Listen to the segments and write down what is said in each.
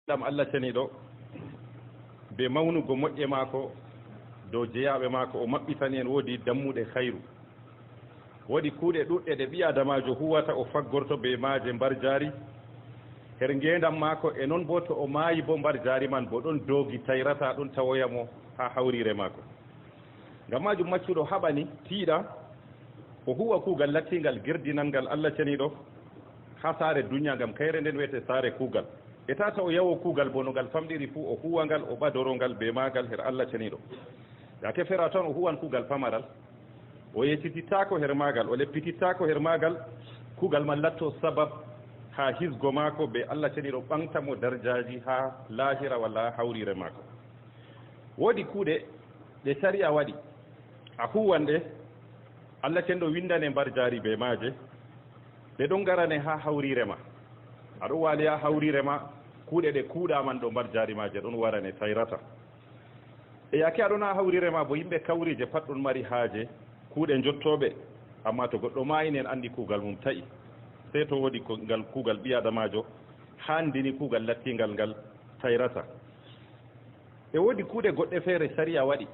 ɗam Allah ceniɗo be mawnugo moƴƴe maako dow jeyaɓe maako o maɓɓitani en woodi dammuɗe khayru woodi kuuɗe ɗuɗɗe ɗe ɓi adamajo huwata o faggorto be maaje mbar jaari her ngendam maako e noon bo to o maayi bo mbar jaari man bo ɗon doogi tayrata ɗum tawoyamo ha hawrire maako ngam majum maccuɗo haɓani tiiɗa o huwa kuugal lattingal girdinal ngal Allah ceniɗo ha saare duniya ngam kayre nden wiyete saare kuugal e tata o yawo kuugal bo no ngal famɗiri fuu o huwa ngal o ɓadorongal be maagal her Allah ceniɗo yake fera tan o huwan kuugal pamaral o yeccitittako her maagal o leppitittako her maagal kuugal man latto sabab ha hisgo maako be Allah ceniɗo ɓantamo darjaji ha lahira walla hawrire maako woodi kuuɗe ɗe sariya waɗi a huwanɗe Allah ceniɗo windane mbar jaari be maaje ɓe ɗon garane ha hawrire ma aɗon waali ha hawrire ma kuuɗe ɗe kuuɗaman ɗo mbar jaari maje ɗon warane tayrata e yake aɗon ha hawrire ma bo yimɓe kawrije pat ɗon mari haaje kuuɗe jottoɓe amma to goɗɗo mayini en andi kuugal mum taƴi sey to woodi ngal kuugal ɓi adamajo handini kuugal lattingal ngal tayrata e woodi kuuɗe goɗɗe feere sariya waɗi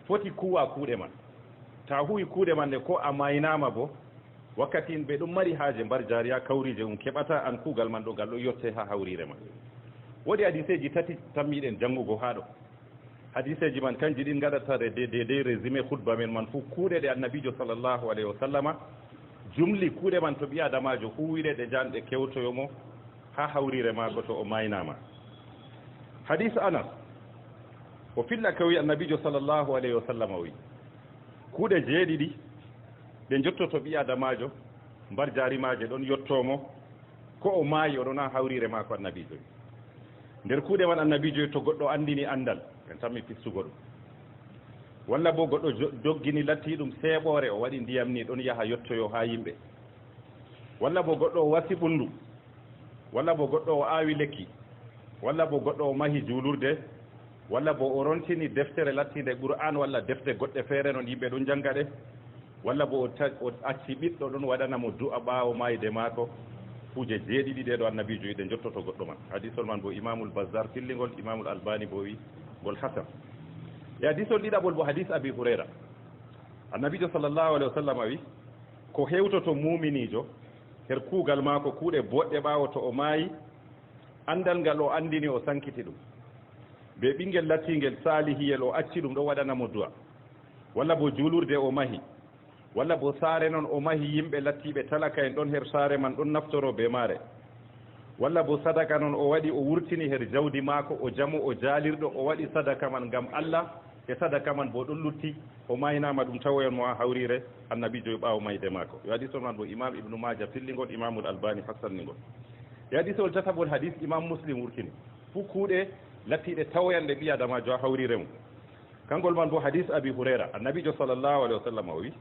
foti kuwa kuuɗe man ta huwi kuuɗe man nde ko a maynama bo wakkati ɓe ɗum mari haaje mbar jaari ha kawrije keɓata an kuugal man ɗo ngal ɗo yotte ha hawrire ma woodi hadiseji tati tammiɗen janngugo ha ɗo hadiseji man kanji ɗin gaɗata de résumé khutba men man fuu kuuɗe ɗe annabijo sallllahu alayhi wa sallama jumli kuuɗe man to ɓi adamajo huwiɗe ɗe janɗe kewtoyomo ha hawrire maako to o maynama hadis anas o filla ka wi annabijo sallllahu alayhi wa sallama wi kuuɗe jeeɗiɗi ɗe jottoto ɓi adamajo mbar jaari maje ɗon yottomo ko o maayi oɗon ha hawrire maako annabijo nder kuuɗe man annabijo to goɗɗo andini andal en tammi fistugo ɗum walla bo goɗɗo doggini latti ɗum seeɓore o waɗi ndiyam ni ɗon yaha yottoyo ha yimɓe walla bo goɗɗo o wasi ɓundu walla bo goɗɗo o aawi lekki walla bo goɗɗo o mahi juulurde walla bo o rontini deftere lattinde qur'an walla defte goɗɗe feere noon yimɓe ɗon jannga ɗe walla bo o acci ɓiɗɗo ɗon waɗanamo du'a ɓaawo mayde maako kuuje jeeɗiɗi ɗe ɗo annabijo ɗe jottoto goɗɗo man hadisol man bo imamul bazar fillingol imamul albani bo wi ngol hasan e hadisol ɗiɗaɓol bo hadis abi hurayra annabijo sallllahu alayhi wa sallam wi ko hewtoto muminijo her kuugal maako kuuɗe boɗɗe ɓaawo to o maayi andal ngal o andini o sankiti ɗum be ɓinguel lattingel salihiyel o acci ɗum ɗo waɗanamo du'a walla bo juulurde o mahi walla bo saare noon o mahi yimɓe lattiɓe talaka en ɗon her saare man ɗon naftoro be maare walla bo sadaka noon o waɗi o wurtini her jawdi maako o jamo o jaalirɗo o waɗi sadaka man ngam Allah e sadaka man bo ɗon lutti o maynama ɗum tawoyon mo ha hawrire annabijo e ɓaawo mayde maako yo hadisol man bo imam ibnu maja fillingol imamul albani hassanningol e hadisol tataɓol hadis imam muslim wurtini fuu kuuɗe lattiɗe tawoyanɗe ɓi adamajo ha hawrire mum kangol man bo hadis abi hurayra annabijo sallllahu alayhi wa sallam o wi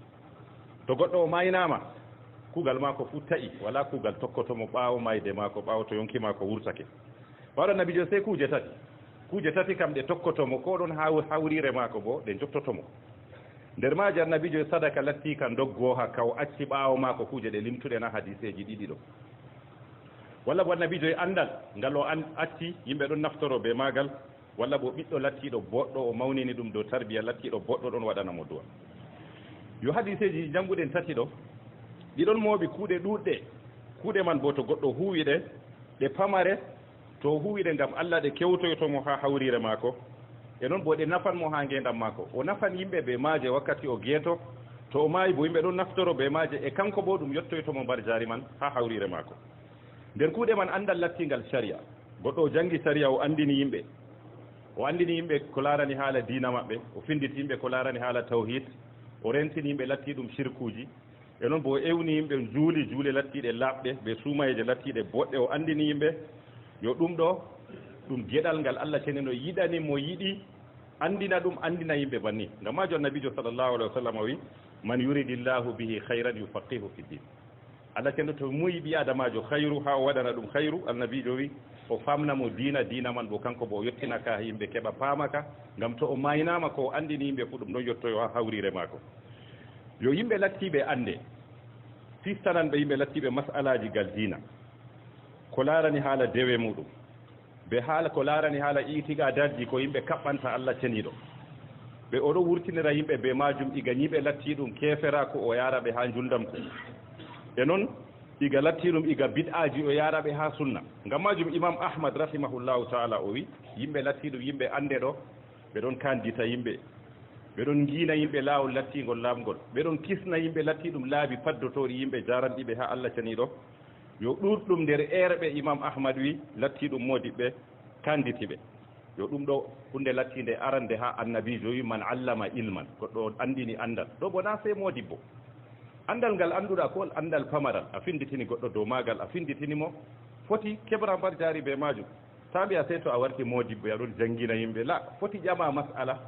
to goɗɗo o maynama kuugal maako fuu taƴi wala kuugal tokkotomo ɓaawo mayde maako ɓaawo to yonki maako wurtake waɗo annabijo sey kuuje tati kam ɗe tokkotomo ko ɗon hawrire maako bo ɗe jottotomo nder maaji annabijo sadaka latti ka doggoha ka o acci ɓaawo maako kuuje ɗe limtuɗen ha hadiseji ɗiɗi ɗo walla bo annabijo e andal ngal o acci yimɓe ɗon naftoro be maagal walla bo ɓiɗɗo lattiɗo boɗɗo o mawnini ɗum dow tarbiya lattiɗo boɗɗo ɗon waɗanamo duwa yo hadiseji jannguɗen tati ɗo ɗiɗon mooɓi kuuɗe ɗuɗɗe kuuɗe man bo to goɗɗo huwiɗe ɗe pamare to huwiɗe ngam Allah ɗe kewtoytomo ha hawrire maako e noon bo ɗe nafanmo ha ngendam maako o nafan yimɓe be maaje wakkati o geeto to o maayi bo yimɓe ɗon naftoro be maaje e kanko bo ɗum yottoytomo mbar jaari man ha hawrire maako nder kuuɗe man andal lattingal sharia goɗɗo o jangi sharia o andini yimɓe ko laarani haala diina maɓɓe o finditi yimɓe ko laarani haala tawhid o rentini yimɓe latti ɗum shirkuji e noon bo o ewni yimɓe juule lattiɗe laaɓɗe ɓe suumayeje lattiɗe boɗɗe o andini yimɓe yo ɗum ɗo ɗum geɗal ngal Allah ceneno yiɗani mo yiɗi andina ɗum andina yimɓe banni ngam majo annabijo sallllahu alayhi wa sallam wi man yuridillahu bihi hayran yufaqihu fi din Allah cenno to muyi ɓi adamajo hayru ha o waɗana ɗum hayru annabijo wi o famnamo diina man bo kanko bo o yettinaka yimɓe keɓa paamaka ngam to o maynama ko o andini yimɓe fu ɗum ɗon yottoyo ha hawrire maako yo yimɓe lattiɓe ande fistananɓe yimɓe lattiɓe masalaji gal diina ko laarani haala dewe muɗum ɓe haala ko laarani haala itiqadaji ko yimɓe kaɓɓanta Allah ceniɗo ɓe oɗo wurtinira yimɓe be majum iga ñiɓe latti ɗum kefera ko o yaraɓe ha juldam ko e noon iga latti ɗum iga bid'aji o yaraɓe ha sunna ngam majum imam ahmad rahimahullahu taala o wi yimɓe latti ɗum yimɓe ande ɗo ɓe ɗon kandita yimɓe ɓe ɗon giina yimɓe laawol lattigol laamgol ɓe ɗon kisna yimɓe latti ɗum laabi paddotori yimɓe jaranɗiɓe ha Allah ceniɗo yo ɗuɗɗum nder erɓe imam ahmad wi latti ɗum modiɓɓe kanditiɓe yo ɗum ɗo hunde lattinde arande ha annabijo wi man allama ilman goɗɗo andini andal ɗo bona sey modibbo andal ngal annduɗa ko andal pamaral a finditini goɗɗo dow magal a finditinimo foti keɓra mbar jaari be majum ta mbiya sey to a warti modibbo aɗon jangguina yimɓe la foti ƴama masala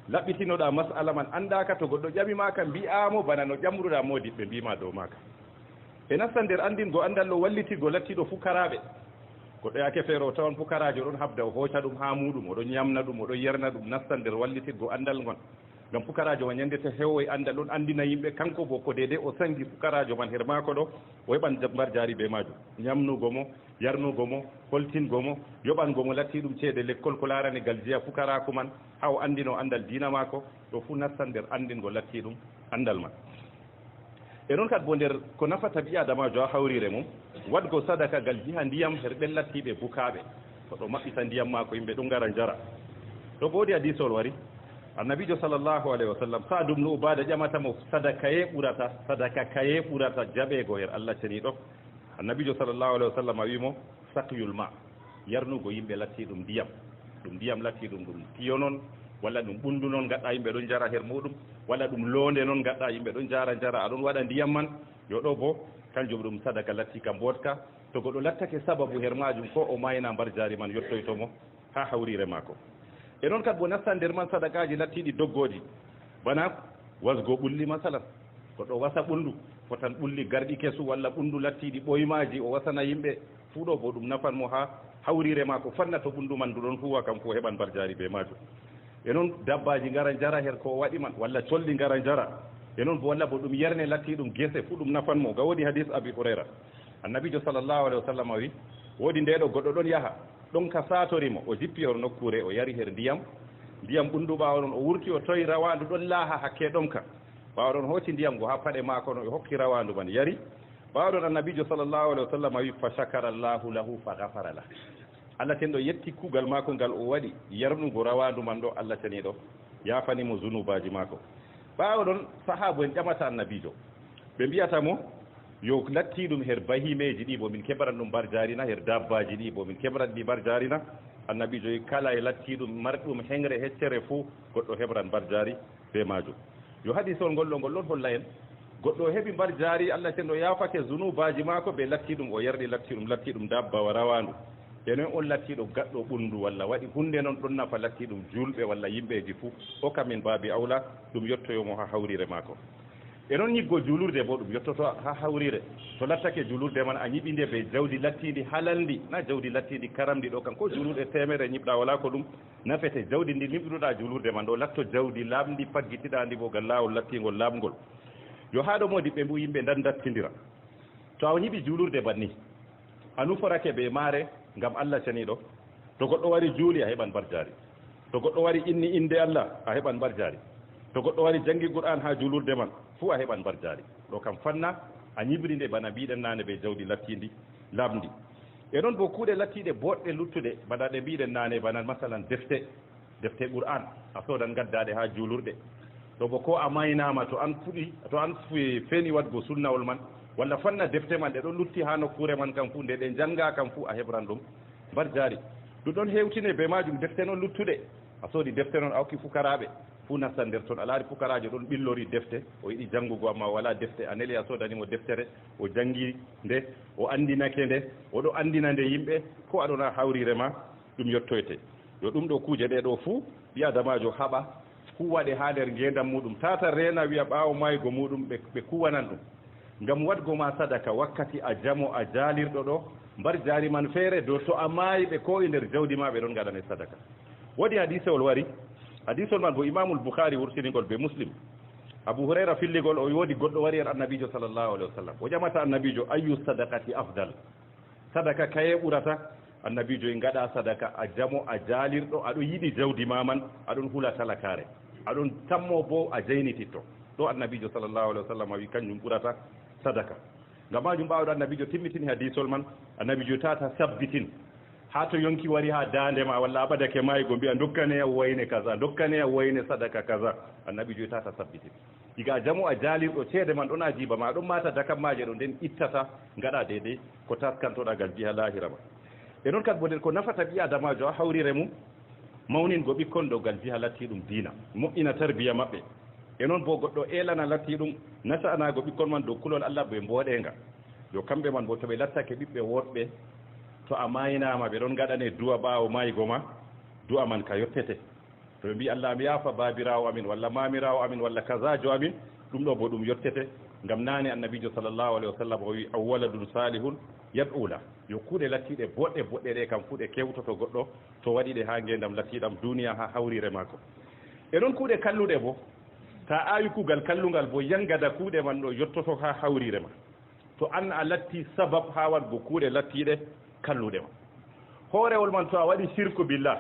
laɓɓitinoɗa masala man andaka to goɗɗo ƴamima ka mbiyamo bana no ƴamruɗa modibɓe mbima dow maka e nasta nder andingo andal ɗo wallitigo lattiɗo fukaraɓe goɗɗo yake feere o tawan fukarajo ɗon habda o hooca ɗum ha muɗum oɗon ñamna ɗum oɗon yerna ɗum nasta nder wallitirgo andal ngon ngam fukarajo man ñandete heewoy andal ɗon andina yimɓe kanko bo ko dede o sangi fukarajo man her mako ɗo o heɓan mbar jaari be majum ñamnugo mo yarnugo mo holtingo mo yoɓango mo latti ɗum ceede l'école ko larani gal jeeya fukarako man ha o andino andal dina mako ɗo fu nastan nder andingo latti ɗum andal man e noon kadi bo nder ko nafata ɓi adamajo ha hawrire mum wadgo sadaka gal jiha ndiyam her ɓen lattiɓe bukaɓe ko ɗo maɓɓita ndiyam mako yimɓe ɗum gara jara ɗo bo woodi hadisol wari annabijo sallllahu alayhi wa sallam sa ɗum no ubada ƴamatamo sadaka kaye ɓurata jaɓego her Allah ceniɗo annabijo sallllahu alayhi wa sallam a wimo sakyul ma yarnugo yimɓe latti ɗum ndiyam latti ɗum tiyo noon walla ɗum ɓundu noon gaɗɗa yimɓe ɗon jara her muɗum walla ɗum londe noon gaɗɗa yimɓe ɗon jara aɗon waɗa ndiyam man yo ɗo bo kanjum ɗum sadaka latti ka mbotka to goɗɗo lattake sababu her majum ko o mayna mbar jaari man yettoytomo ha hawrire mako e noon kadi bo nasta nder man sadakaji lattiɗi doggoji bana wasgo ɓulli masalan goɗɗo wasa ɓundu fotan ɓulli garɗi kesu walla ɓundu lattiɗi ɓoymaji o wasana yimɓe fuu ɗo bo ɗum nafan mo ha hawrire mako fanna to ɓundu man nduɗon huwa kam fo heɓan mbar jaari be majum e noon dabbaji ngara jara her ko waɗi man walla colli ngara jara e noon bo walla bo ɗum yerne latti ɗum gese fuu ɗum nafan mo ga woodi hadis abi hurayra annabijo sallllahu alayhi wa sallam wi woodi ndeɗo goɗɗo ɗon yaha ɗon ka satorimo o jippi or nokkure o yari her ndiyam ɓundu ɓawa ɗon o wurti o toyi rawandu ɗon laaha hakke ɗon ka ɓawa ɗon hooti ndiyam go ha paɗe mako no o hokki rawandu man yari ɓawa ɗon annabijo sallllahu alayhi wa sallam wi fa shakara llahu lahu fa gafara lah Allah tenɗo yetti kuugal mako ngal o waɗi yarnugo rawandu man ɗo Allah taniɗo yafanimo zunubaji mako ɓawa ɗon sahabu en ƴamata annabijo ɓe mbiyata mo yo latti ɗum her bahimeji ɗi bo min keɓran ɗum mbar jarina her dabbaji ɗi bo min keɓran ɗi mbar jarina annabijo yi kala e latti ɗum marɗum hengre heccere fuu goɗɗo heɓran mbar jari be majum yo hadisol ngol ɗon holla en goɗɗo heɓi mbar jaari Allah tenɗo yafake zunubaji mako ɓe latti ɗum o yarɗi latti ɗum dabba wa rawandu enen on lattiɗo gaɗɗo ɓundu walla waɗi hunde noon ɗon nafa latti ɗum julɓe walla yimɓeji fuu o kamin baabi awla ɗum yettoyomo ha hawrire mako e noon ñiggo julurde bo ɗum yettoto ha hawrire to lattake julurde man a ñiɓinde ɓe jawdi lattidi halalndi na jawdi lattidi karamdi ɗo kan ko julurde temere ñiɓɗa wala ko ɗum nafete jawdi ndi ñiɓruɗa julurde man ɗo latto jawdi laamdi paggitiɗandi bo gal laawol lattingol laamgol yo haɗo modi ɓe mbu yimɓe dattindira to a ñiɓi julurde banni a nuforake ɓe maare ngam Allah ceniɗo to goɗɗo wari juuli a heɓan mbar jaari to goɗɗo wari inni inde Allah a heɓan mbar jaari to goɗɗo wari jangi Qur'an ha julurde man fuu a heɓan mbar jaari ɗo kam fanna a ñibrinde bana mbiɗen nane ɓe jawdi lattidi lamdi e noon bo kuuɗe lattiɗe boɗɗe luttuɗe bana ɗe mbiɗen nane bana masalan defte Qur'an a sodan gaddaɗe ha julurɗe ɗo bo ko a maynama to an feni wadgo sunnawol man walla fanna defte man ɗe ɗon lutti ha nokkure man kam fuu nde ɗe janga kam fuu a heɓran ɗum mbar jaari ɗum ɗon hewtine be majum defte noon luttuɗe a soodi defte noon a hokki fukaraɓe fuu nastan nder toon a laari fukarajo ɗon ɓillori defte o yiɗi jangugo amma wala defte a neli a sodanimo deftere o jangi nde o andinake nde oɗo andina nde yimɓe ko aɗona hawrire ma ɗum yettoyte yo ɗum ɗo kuuje ɗe ɗo fuu ɓi adamajo haɓa kuwaɗe ha nder ngendam muɗum tata rena wiya ɓawo maygo muɗum ɓe kuwanan ɗum ngam wadgo ma sadaka wakkati a jamo a jaalirɗo ɗo mbar jaari man feere dow to a maayi ɓe ko e nder jawdi ma ɓe ɗon gaɗane sadaka woodi hadisewol wari hadisol man bo imamul boukhari wurtinigol be muslim abou hurayra filligol o woodi goɗɗo wari en annabijo sallllahu alayhi wa sallam o ƴamata annabijo ayu sadakati afdal sadaka kaye ɓurata annabijo en gaɗa sadaka a jamo a jalirɗo aɗo yiɗi jawdi maman aɗon hula talakare aɗon tammo bo a jaynititto ɗo annabijo sallllahu alih wa sallam wi kanjum ɓurata sadaka ngam majum ɓawɗo annabijo timmitini hadisol man annabijo tata sabbitin ha to yonki wari ha dandema walla aɓadake maygo mbiya dokkane wayne kaza dokkane wayne sadaka kaza annabijo tata sabbitin diga a jamo a jalirɗo ceede man ɗon ajiba ma ɗon mata dakammaje ɗo nden ittata gaɗa deydey ko taskantoɗa gal jiha lahira ma e noon kadi boden ko nafata ɓi adamajo a hawrire mum mawningo ɓikkon ɗo gal jiha latti ɗum diina moƴƴina tarbiya maɓɓe e noon bo goɗɗo elana latti ɗum nasanago ɓikkon man dow kulol allah ɓe mboɗenga yo kamɓe man bo to ɓe lattake ɓiɓɓe woɗɓe to a mayinama ɓe ɗon gaɗane duwa ɓawo maygo ma du'a man ka yottete to ɓe mbi allah mi yaafa babirawo amin walla mamirawo amin walla kasajo amin ɗum ɗo bo ɗum yottete ngam nane annabijo sallllahu alayhi wa sallam o wi awwaladun salihun yad'ula yo kuuɗe lattiɗe boɗɗe boɗɗe ɗe kam fuuɗe kewtoto goɗɗo to waɗiɗe ha ngendam lattiɗam duniya ha hawrire mako e noon kuuɗe kalluɗe bo ta awi kuugal kallugal bo yangada kuuɗe man ɗo yottoto ha hawrire ma to an a latti sabab ha wadgo kuuɗe lattiɗe kalluɗe ma hoorewol man to a waɗi shirku billah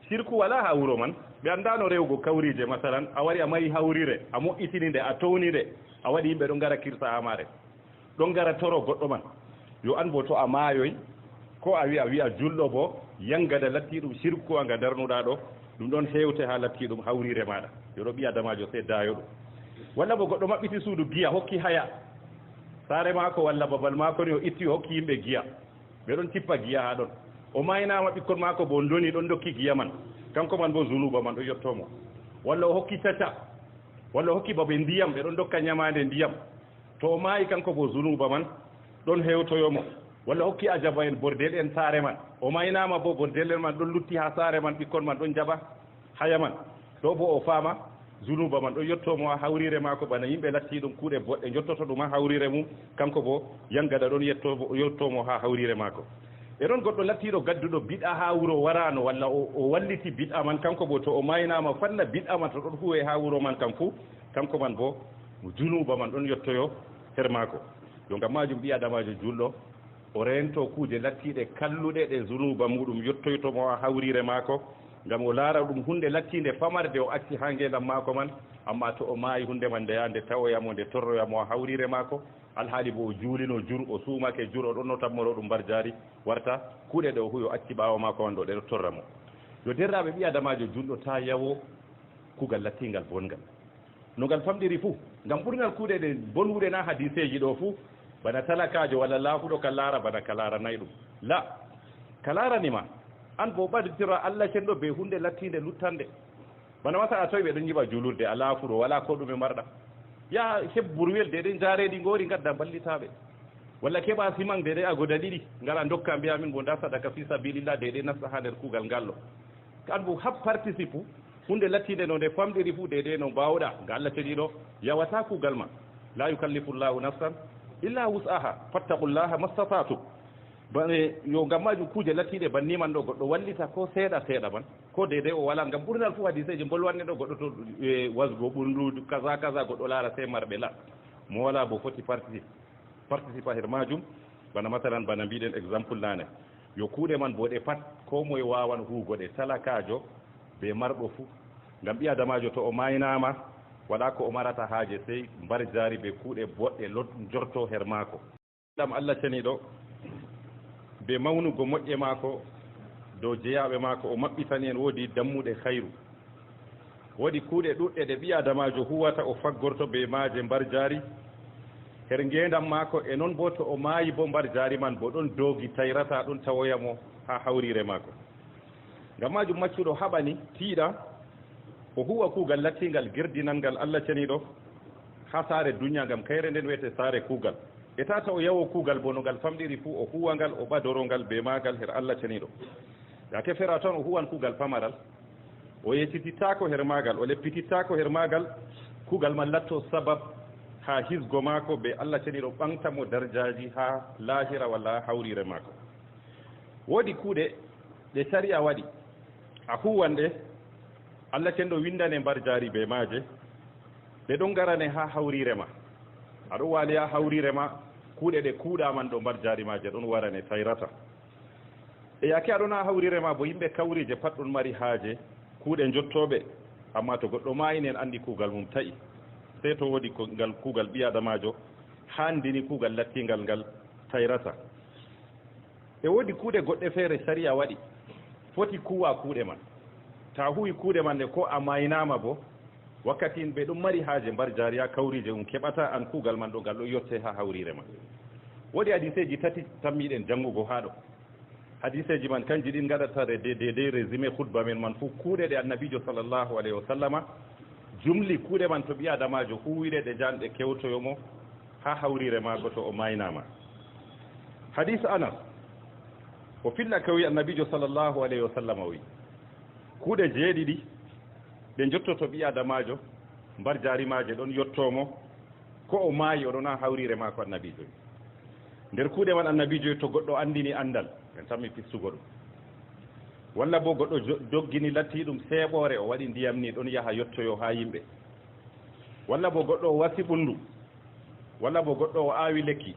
shirku wala ha wuro man ɓe andano rewgo kawrije masalan a wari a mari hawrire a moƴƴitini nde a towni nde a waɗi yimɓe ɗo ngara kirsa ha mare ɗon ngara toro goɗɗo man yo an bo to a maayoy ko a wiya julɗo bo yangada latti ɗum shirku anga darnuɗa ɗo ɗum ɗon hewte ha latti ɗum hawrire maɗa yoɗo ɓi adamajo se dayo ɗum walla bo goɗɗo maɓɓiti suudu giya hokki haya saare mako walla babal mako ni o itti hokki yimɓe giya ɓe ɗon tippa giya ha ɗon o maynama ɓikkon mako bo doni ɗon dokki giya man kanko man bo zunuba man ɗo yettomo walla o hokki caca walla o hokki babe ndiyam ɓe ɗon dokka ñamade ndiyam to o maayi kanko bo zunuba man ɗon hewtoyomo walla hokki ajaba en bordel en saare man o maynama bo bordel en man ɗon lutti ha saare man ɓikkon man ɗon jaɓa haya man ɗo bo o faama zunuba man ɗo yettomo ha hawrire mako bana yimɓe latti ɗum kuuɗe boɗɗe jottoto ɗum ha hawrire mum kanko bo yangada ɗon yettomo ha hawrire mako e ɗon goɗɗo lattiɗo gadduɗo biɗa ha wuro warano walla o walliti biɗa man kanko bo to o maynama fanna biɗa man to ɗon huwe ha wuro man kam fuu kanko man bo junuba man ɗon yettoyo her mako yo ngam majum ɓi adamajo julɗo o rento kuuje lattiɗe kalluɗe ɗe zunuba muɗum yettoytomo ha hawrire mako ngam o laara ɗum hunde lattinde famarde o acci ha ngendam mako man amma to o maayi hunde man ndeya nde tawoyamo nde torroyamo ha hawrire mako alhaali bo o juulino jur o suumake jur o ɗon no tammoro ɗum mbar jaari warta kuuɗe ɗe o huyo acci ɓaawo mako man ɗo ɗe ɗo torra mo yo derraɓe ɓi adamajo julɗo ta yawo kuugal lattingal bongal no ngal famɗiri fuu ngam ɓurgal kuuɗe ɗe bonwuɗe na hadiseji ɗo fuu bana talakajo walla laafuɗo ka laara bana ka laaranayi ɗum la ka laaranima an bo ɓaditira allah cenɗo be hunde lattinde luttande bana wasa a tawi ɓe ɗon jiɓa julurde a laafuɗo wala ko ɗume marɗa ya heɓ burwel de ɗen jareɗi goori gadda ballitaɓe walla keɓa siman de ɗe a goda ɗiɗi ngara dokka mbiya min bo nda sadaka fi sabilillah de ɗe nasta ha nder kuugal ngallo an bo hab participe hunde lattinde no nde famɗiri fuu de ɗe no mbawɗa nga allah ceɗiɗo yawata kuugal ma la yukallifu llahu nafsan illa wus'aha fattaqullaha mastata'tum bane yo ngam majum kuuje lattiɗe banniman ɗo goɗɗo wallita ko seeɗa seeɗa man ko deydey o wala ngam ɓurnal fof hadiseji bolwanne ɗo goɗɗo to wasgo ɓurndu kaza kaza goɗɗo laara sey marɓe la mo wala bo foti participa her majum bana masalan bana mbiɗen exemple nane yo kuuɗe man bo ɗe pat ko moye wawan huugo ɗe talakajo be marɗo fuu ngam ɓi adamajo to o maynama waɗa ko o marata haaje sey mbar jaari be kuuɗe boɗɗe jorto her maako ɗam allah ceniɗo be mawnugo moƴƴe maako dow jeyaɓe maako o maɓɓitani en woodi dammuɗe hayru woodi kuuɗe ɗuɗɗe ɗe ɓi adamajo huwata o faggorto be maaje mbar jaari her ngendam maako e noon bo to o maayi bo mbar jaari man bo ɗon doogi tayrata ɗum tawoyamo ha hawrire maako ngam majum maccuɗo haɓani tiiɗa o huwa kuugal lattingal girdinal ngal allah ceniɗo ha saare duña ngam kayre nden wiyete saare kuugal e tata o yawo kuugal bo no ngal famɗiri fuu o huwa ngal o ɓadoro ngal be maagal her allah ceniɗo yake fera toon o huwan kuugal pamaral o yeccitittako her maagal o leppitittako her maagal kuugal man latto sabab ha hisgo maako be allah ceniɗo ɓantamo darjaji ha lahira walla hawrire maako woodi kuuɗe ɗe sariya waɗi a huwan ɗe allah cenɗo windane mbar jaari be maaje ɓe ɗon garane ha hawrire ma aɗo waali ha hawrire ma kuuɗe ɗe kuuɗaman ɗo mbar jaari maaje ɗon warane tayrata e yake aɗona hawrire ma bo yimɓe kawrije pat ɗon mari haaje kuuɗe jottoɓe amma to goɗɗo mayinen andi kuugal mum taƴi sey to woodi ngal kuugal ɓi adamajo handini kuugal lattingal ngal tayrata e woodi kuuɗe goɗɗe feere saria waɗi foti kuwa kuuɗe man ta huwi kuuɗe man nde ko a maynama bo wakkati ɓe ɗum mari haaje mbar jariya kawrije keɓata an kuugal man ɗo ngal ɗo yotte ha hawrire ma woodi hadiseji tati tammiɗen janngugo haa ɗo hadiseji man kanji ɗin gaɗata de résumé khutba men man fof kuuɗe ɗe annabijo sallllahu alayhi wa sallama jumli kuuɗe man to ɓi adamajo huwiɗe ɗe janɗe kewtoyomo ha hawrire maako to o maynama hadis anas o filla ka wi annabijo sallllahu alayhi wa sallama wi kuuɗe jeeɗiɗi ɗe jottoto ɓi adamajo mbar jarimaje ɗon yottomo ko o maayi oɗon ha hawrire maako annabijo nder kuuɗe man annabijo to goɗɗo andini andal en tammi fistugo ɗum walla bo goɗɗo doggini latti ɗum seeɓore o waɗi ndiyam ni ɗon yaha yottoyo ha yimɓe walla bo goɗɗo o wasi ɓundu walla bo goɗɗo o aawi lekki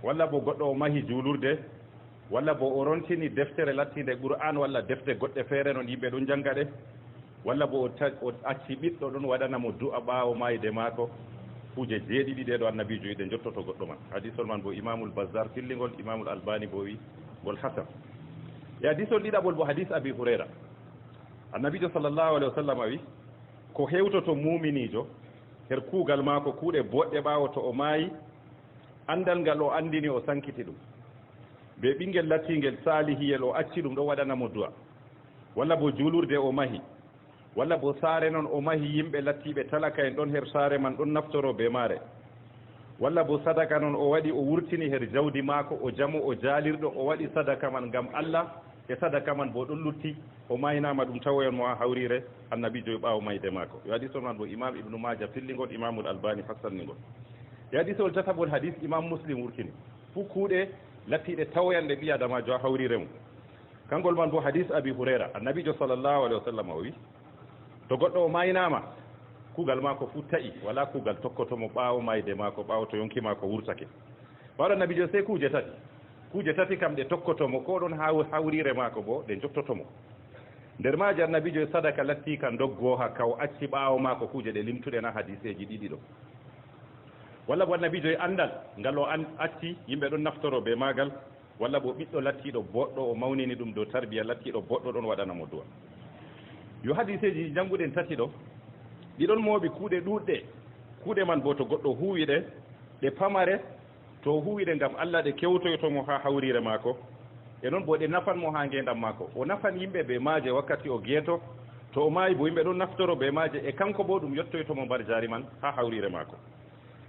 walla bo goɗɗo o mahi juulurde walla bo o rontini deftere lattinde qur'an walla defte goɗɗe feere noon yimɓe ɗon jannga ɗe walla bo o acci ɓiɗɗo ɗon waɗanamo du'a ɓaawo mayde maako kuje jeeɗiɗi ɗe ɗo annabijo yiɗe jottoto goɗɗo man hadisol man bo imamul bazar fillingol imamul albani bo wi ngol hasan e hadisol ɗiɗaɓol bo hadis abi hurayra annabijo sallllahu alayhi wa sallam wi ko hewtoto muminijo her kuugal maako kuuɗe boɗɗe ɓaawo to o maayi andal ngal o andini o sankiti ɗum be ɓinguel lattingel salihiyel o acci ɗum ɗo waɗanamo du'a walla bo juulurde o mahi walla bo saare noon o mahi yimɓe lattiɓe talaka en ɗon her saare man ɗon naftoro be maare walla bo sadaka noon o waɗi o wurtini her jawdi maako o jamo o jaalirɗo o waɗi sadaka man ngam Allah e sadaka man bo ɗon lutti o maynama ɗum tawoyon mo ha hawrire annabijo ɓaawo mayde maako yo hadisol man bo imam ibnu maja fillingol imamul albani hassanningol e hadisol tataɓol hadis imam muslim wurtini fuu kuuɗe lattiɗe tawoyanɗe ɓi adamajo ha hawrire mum kangol man bo hadis abi hurayra annabijo sallllahu alayhi wa sallam o wi to goɗɗo o maynama kuugal maako fu taƴi wala kuugal tokkotomo ɓaawo mayde maako ɓaawo to yonki maako wurtake ɓawɗo annabijo sey kuuje tati kam ɗe tokkotomo ko ɗon hawrire maako bo ɗe jottotomo nder maaji annabijo sadaka latti ka doggoha kaw acci ɓaawo maako kuuje ɗe limtuɗen ha hadiseji ɗiɗi ɗo walla bo annabijo andal ngal o acci yimɓe ɗon naftoro be maagal walla bo ɓiɗɗo lattiɗo boɗɗo o mawnini ɗum dow tarbiya lattiɗo boɗɗo ɗon waɗanamo duwa yo hadiseji jannguɗen tati ɗo ɗiɗon mooɓi kuuɗe ɗuɗɗe kuuɗe man bo to goɗɗo huwiɗe ɗe pamare to huwiɗe ngam Allah ɗe kewtoytomo ha hawrire maako e noon bo ɗe nafanmo ha ngendam maako o nafan yimɓe be maaje wakkati o geeto to o maayi bo yimɓe ɗon naftoro be maaje e kanko bo ɗum yettoytomo mbar jaari man ha hawrire maako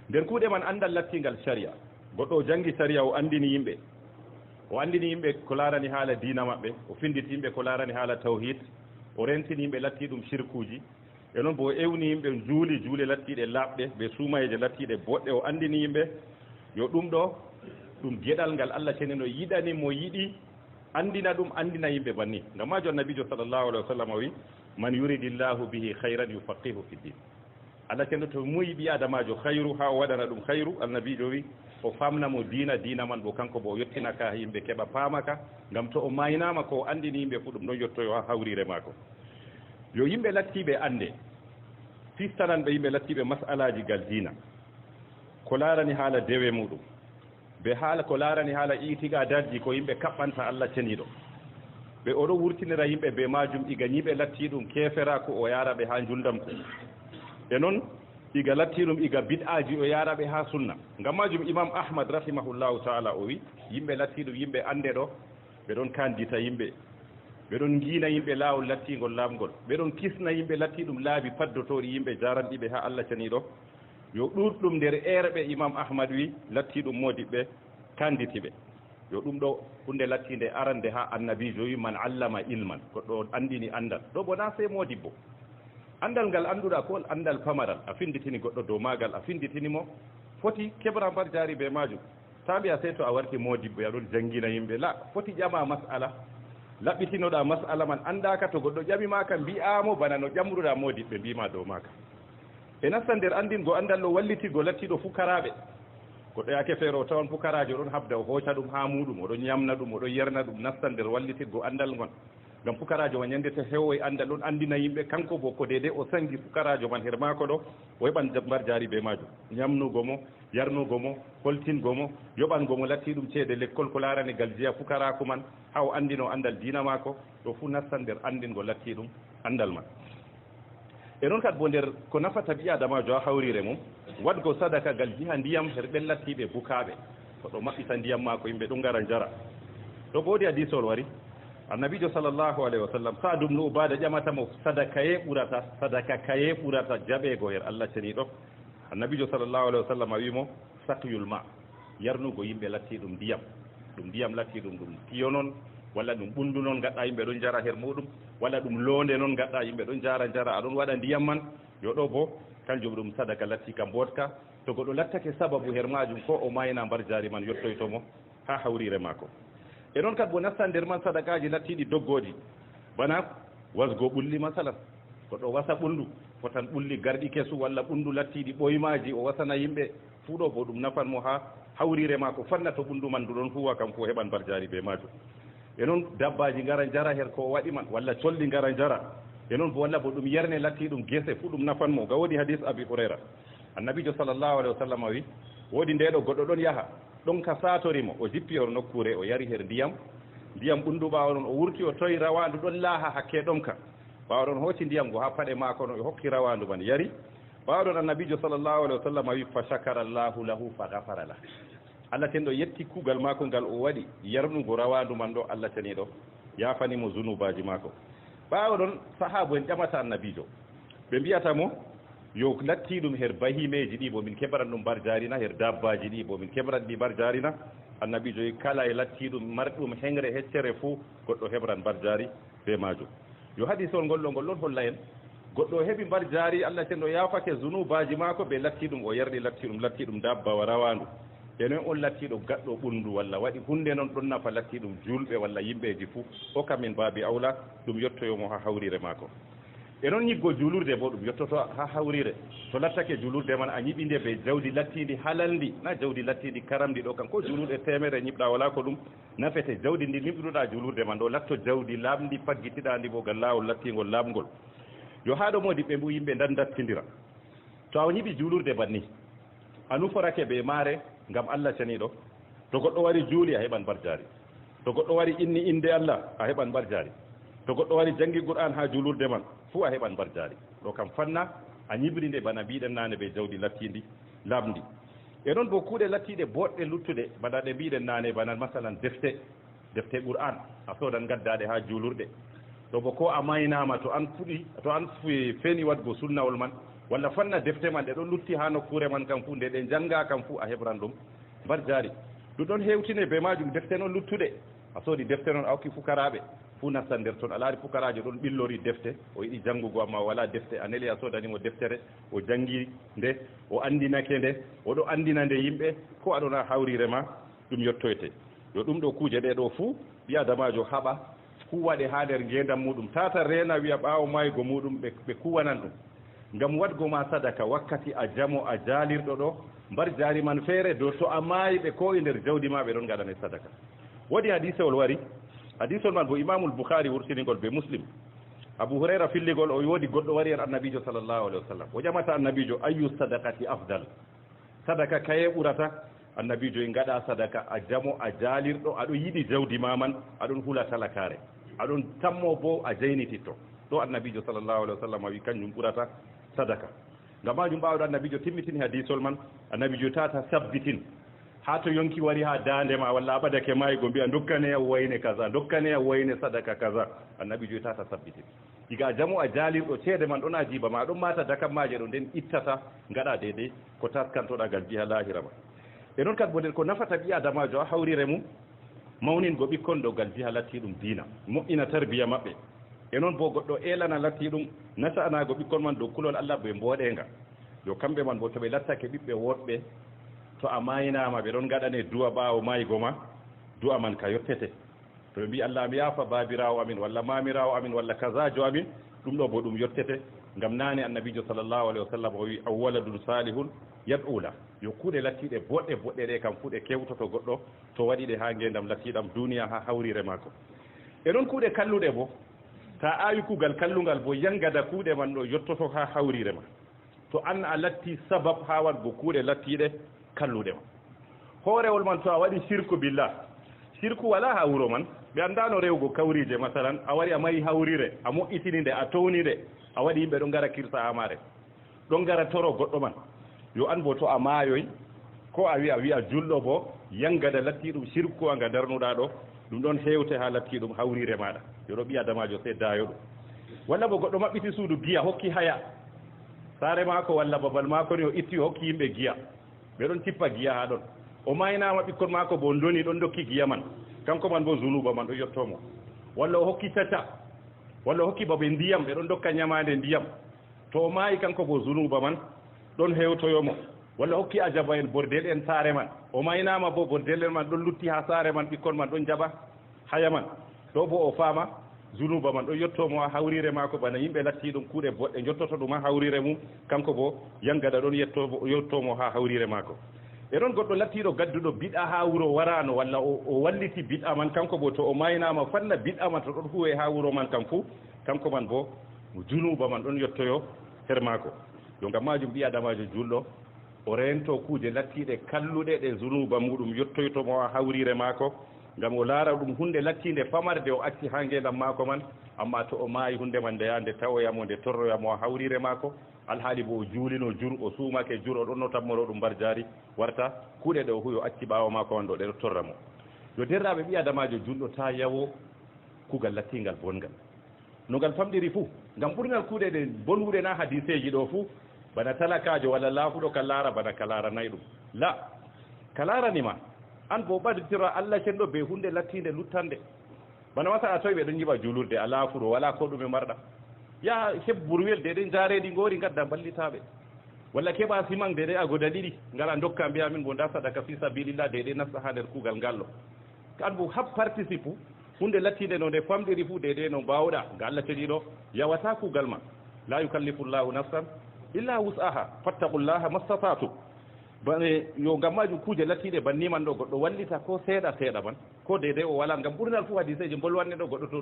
nder kuuɗe man andal lattingal sharia goɗɗo o jangi sharia o andini yimɓe ko laarani haala diina maɓɓe o finditi yimɓe ko laarani haala tawhid o rentini yimɓe latti ɗum shirkuji e noon bo o ewni yimɓe juule lattiɗe laaɓɗe ɓe suumayeje lattiɗe boɗɗe o andini yimɓe yo ɗum ɗo ɗum geɗal ngal Allah ceneno yiɗani mo yiɗi andina ɗum andina yimɓe banni ngam majo annabijo sallllahu alayhi wa sallam o wi man yuridillahu bihi hayran yufaqihu fi din Allah ceno to muyi ɓi adamajo hayru ha o waɗana ɗum hayru annabijo wi o famnamo diina man bo kanko bo o yettinaka yimɓe keɓa paamaka ngam to o maynama ko o andini yimɓe fu ɗum ɗon yettoyo ha hawrire maako yo yimɓe lattiɓe ande fistananɓe yimɓe lattiɓe masalaji gal diina ko laarani haala dewe muɗum ɓe haala ko laarani haala itiqadaji ko yimɓe kaɓɓanta Allah ceniɗo ɓe oɗo wurtinira yimɓe be majum iga ñiɓe latti ɗum keferaku o yaraɓe ha juldamku e noon iga latti ɗum iga bid'aji o yaraɓe ha sunna ngam majum imam ahmad rahimahullahu taala o wi yimɓe latti ɗum yimɓe ande ɗo ɓe ɗon kandita yimɓe ɓe ɗon giina yimɓe laawol lattingol laamgol ɓe ɗon kisna yimɓe latti ɗum laabi paddotori yimɓe jaranɗiɓe ha Allah ceniɗo yo ɗurɗum nder erɓe imam ahmad wi latti ɗum modiɓɓe kanditiɓe yo ɗum ɗo hunde lattinde arande ha annabijo wi man allama ilman goɗɗo andini andal ɗo bo na sey modibbo andal ngal annduɗa ko andal pamaral a finditini goɗɗo dow magal a finditinimo foti keɓra mbar jaari be majum ta mbiya sey to a warti modibbo aɗon jangguina yimɓe la foti ƴama masala laɓɓitinoɗa masala man andaka to goɗɗo ƴamima ka mbiyamo bana no ƴamruɗa modiɓɓe mbima dow maka e nasta nder andingo andal ɗo wallitigo lattiɗo fukaraɓe goɗɗo yake feere o tawan pukarajo ɗon habda o hooca ɗum ha muɗum oɗon ñamna ɗum oɗon yerna ɗum nastan nder wallitirgo andal ngon ngam pukarajo man ñande to heewoy andal ɗon andina yimɓe kanko bo ko dede o sangi pukarajo man her maako ɗo o heɓan mbar jaari be majum ñamnugo mo yarnugo mo holtingo mo yoɓango mo latti ɗum ceede l'école ko larani gal jeeya pukaraku man ha o andino andal diina maako ɗo fuu nastan nder andingo latti ɗum andal man e noon kadi bo nder ko nafata ɓi adamajo ha hawrire mum wadgo sadaka gal jiha ndiyam her ɓen lattiɓe bukaɓe koɗo maɓɓita ndiyam maako yimɓe ɗum gara jara ɗo bo woodi hadisol wari annabijo sallllahu alayhi wa sallam sa ɗum no ubada ƴamatamo sadakaye ɓurata jaɓego her allah ceniɗo annabijo sallllahu alayhi wa sallam a wimo sakyul ma yarnugo yimɓe latti ɗum ndiyam latti ɗum tiyo noon walla ɗum ɓundu noon gaɗɗa yimɓe ɗon jara her muɗum walla ɗum londe noon gaɗɗa yimɓe ɗon jara aɗon waɗa ndiyam man yo ɗo bo kanjum ɗum sadaka latti ka mbotka to goɗɗo lattake sababu her majum ko o mayna mbar jari man yettoytomo ha hawrire mako e noon kadi bo nasta nder man sadakaji lattiɗi doggoji bana wasgo ɓulli masalan goɗɗo wasa ɓundu fotan ɓulli garɗi kesu walla ɓundu lattiɗi ɓoymaji o wasana yimɓe fuu ɗo bo ɗum nafan mo ha hawrire mako fanna to ɓundu man ndu ɗon huwa kam fo heɓan mbar jari be majum e noon dabbaji ngara jara her ko waɗi man walla colli ngara jara e noon bo walla bo ɗum yerne latti ɗum gese fuu ɗum nafan mo ga woodi hadis abi hurayra annabijo sallllahu alayhi wa sallam wi woodi ndeɗo goɗɗo ɗon yaha ɗon ka satorimo o jippi hor nokkure o yari her ndiyam ɓundu ɓawa ɗon o wurti o toyi rawandu ɗon laaha hakke ɗon ka ɓawa ɗon hocci ndiyam go ha paɗe mako no o hokki rawandu man yari ɓawa ɗon annabijo sallllahu alayhi wa sallam wi fa shakara llahu lahu fa gafara lah Allah ten ɗo yetti kuugal maako ngal o waɗi yarnugo rawandu man ɗo Allah teniɗo yafanimo zunubaji maako ɓaawa ɗon sahaba en ƴamata annabijo ɓe mbiyata mo yo latti ɗum her bahimeji ɗi bo min keɓran ɗum mbar jarina her dabbaji ɗi bo min keɓran ɗi mbar jarina annabijo yi kala e latti ɗum marɗum hengre heccere fuu goɗɗo heɓran mbar jari be majum yo hadisol ngol ɗon holla en goɗɗo heɓi mbar jari Allah ten ɗo yafake zunubaji maako ɓe latti ɗum o yerɗi latti ɗum dabbawa rawandu enen on lattiɗo gaɗɗo ɓundu walla waɗi hunde noon ɗon nafa latti ɗum julɓe walla yimɓeji fuu o kamin baabi awla ɗum yettoyomo ha hawrire maako e noon ñiggo julurde bo ɗum yettoto ha hawrire to lattake julurde man a ñiɓinde be jawdi lattidi halalndi na jawdi lattidi karamdi ɗo kan ko julurde temere ñiɓɗa wala ko ɗum nafete jawdi ndi ñiɓruɗa julurde man ɗo latto jawdi laamdi paggitiɗandi bo gal laawol lattingol laamgol yo haɗo modi ɓe mbu yimɓe dandattidira to a ñiɓi julurde banni a nuforake ɓe maare ngam Allah ceniɗo to goɗɗo wari juuli a heɓan mbar jari to goɗɗo wari inni inde Allah a heɓan mbar jari to goɗɗo wari jangi Qur'an ha julurde man fuu a heɓan mbar jari ɗo kam fanna a ñibrinde bana mbiɗen nane ɓe jawdi lattidi lamdi e noon bo kuuɗe lattiɗe boɗɗe luttuɗe bana ɗe mbiɗen nane bana masalan defte Qur'an a sodan gaddaɗe ha julurde to bo ko a maynama to an feni wadgo sunnawol man walla fanna defte man ɗe ɗon lutti ha nokkure man kam fuu nde ɗe janga kam fuu a heɓran ɗum mbar jari ɗum ɗon hewtine be majum defte noon luttuɗe a soodi defte noon a hokki fukaraɓe fuu nastan nder toon a laari fukarajo ɗon ɓillori defte o yiɗi jangugo amma wala defte a neli a soodanimo deftere o jangi nde o andinake nde oɗo andina nde yimɓe ko aɗona hawrire ma ɗum yettoyte yo ɗum ɗo kuuje ɗe ɗo fuu ɓi adamajo haɓa kuwaɗe ha nder ngendam muɗum tata rena wiya ɓaawo maygo muɗum ɓe kuwanan ɗum ngam wadgo ma sadaka wakkati a jamo a jaalirɗo ɗo mbar jaari man feere dow to a maayi ɓe ko e nder jawdi ma ɓe ɗon gaɗane sadaka woodi hadisewol wari hadisol man bo imamul boukhari wurtinigol be muslim abou hurayra filligol o woodi goɗɗo wari en annabijo sallllahu alayhi wa sallam o ƴamata annabijo ayu sadakati afdal sadaka kaye ɓurata annabijo e ngaɗa sadaka a jamo a jaalirɗo aɗo yiɗi jawdi ma man aɗon hula talakare aɗon tammo bo a jaynititto ɗo annabijo sallllahu alayhi wa sallam wi kanjum ɓurata sadaka ngam majum mbawɗo annabijo timmitini hadisol man annabijo tata sabbitin ha to yonki wari ha dande ma walla aɓadake maygo mbiya dokkane a wayne kaza dokkane a wayne sadaka kaza annabijo tata sabbitin diga a jamo a jaalirɗo ceede man ɗon ajiba ma ɗon mata dakammaje ɗo nden ittata ngaɗa deydey ko taskantoɗa gal jiha lahira ma e noon kadi bo nden ko nafata ɓi adamajo a hawrire mum mawningo ɓikkon ɗo gal jiha latti ɗum diina moƴƴina tarbiya maɓɓe e noon bo goɗɗo elana latti ɗum nasanago ɓikkon man dow kulol Allah ɓe mboɗenga yo kamɓe man bo to ɓe lattake ɓiɓɓe woɗɓe to a maynama ɓe ɗon gaɗane du'a ɓaawo maygo ma du'a man ka yottete to ɓe mbi Allah mi yaafa babirawo amin walla mamirawo amin walla kasajo amin ɗum ɗo bo ɗum yottete ngam nane annabijo sallllahu alayhi wa sallam o wi aw waladun salihun yad'ula yo kuuɗe lattiɗe boɗɗe boɗɗe ɗe kam fuɗe kewtoto goɗɗo to waɗi ɗe ha ngendam lattiɗam duniya ha hawrire makko e ɗon kuuɗe kalluɗe bo ta awi kuugal kallungal bo yangada kuuɗe man ɗo yottoto ha hawrire ma to an a latti sabab ha waɗgo kuuɗe lattiɗe kalluɗe ma hoorewol man to a waɗi sirku billah sirku wala ha wuro man ɓe andano rewgo kawrije masalan a wari a mari hawrire a moƴƴitini nde a towni nde a waɗi yimɓe ɗon gara kirsa amare ɗon gara toro goɗɗo man yo an bo to a maayoy ko a wi'a julɗo bo yangada latti ɗum sirku anga darnuɗa ɗo ɗum ɗon hewte ha latti ɗum hawrire maɗa yoɗo ɓi adamajo se dayo ɗum walla bo goɗɗo maɓɓiti suudu giya hokki haya saare mako walla babal mako ni o itti o hokki yimɓe giya ɓe ɗon tippa giya ha ɗon o maynama ɓikkon mako bo doni ɗon dokki giya man kanko man bo zunuba man ɗo yettomo walla o hokki tata walla o hokki babe ndiyam ɓe ɗon dokka ñamade ndiyam to o maayi kanko bo zunuba man ɗon hewtoyomo walla hokki ajaba en bordel en saare man o maynama bo bordel en man ɗon lutti ha saare man ɓikkon man ɗon jaɓa haya man ɗo bo o faama zunuba man ɗon yettomo ha hawrire mako bana yimɓe latti ɗum kuuɗe boɗɗe jottoto ɗum ha hawrire mum kanko bo yangada ɗon yettomo ha hawrire mako e ɗon goɗɗo lattiɗo gadduɗo biɗa ha wuro warano walla o walliti biɗa man kanko bo to o maynama fanna biɗa man to ɗon huwe ha wuro man kam fuu kanko man bo junuba man ɗon yettoyo her mako yo ngam majum ɓi adamajo julɗo o rento kuuje lattiɗe kalluɗe ɗe zunuba muɗum yettoytomo ha hawrire mako ngam o laara ɗum hunde lattinde famarde o acci ha ngendam mako man amma to o maayi hunde man ndeya nde tawoyamo nde torroyamo ha hawrire mako alhaali bo o juulino jur o suumake jur o ɗon no tammoro ɗum mbar jaari warta kuuɗe ɗe o huyo acci ɓaawo mako man ɗo ɗe ɗo torra mo yo derraɓe ɓi adamajo julɗo ta yawo kuugal lattingal bongal no ngal famɗiri fuu ngam ɓurngal kuuɗe ɗe bonwuɗe na hadiseji ɗo fuu bana talakajo walla laafuɗo ka laara bana ka laaranayi ɗum la ka laaranima an bo ɓaditira allah cenɗo be hunde lattinde luttande bana masa a tawi ɓe ɗon jiɓa julurde a laafuɗo wala ko ɗume marɗa yaha heɓ burwel deɗen jaareɗi ngoori gadda ballitaɓe walla keɓa siman deɗe a goda ɗiɗi ngala dokka mbiya min bo nda sadaka fi sabilillah deɗe nasta ha nder kuugal ngal ɗo an bo hab participe hunde lattinde no nde famɗiri fuu deɗe no mbawɗa nga allah ceɗiɗo yawata kuugal ma la yukallifu llahu nafsan illa wus'aha fattaqullaha mastata'tum bane yo ngam majum kuuje lattiɗe banniman ɗo goɗɗo wallita ko seeɗa seeɗa man ko deydey o wala ngam ɓurnal fof hadiseji bolwanne ɗo goɗɗo to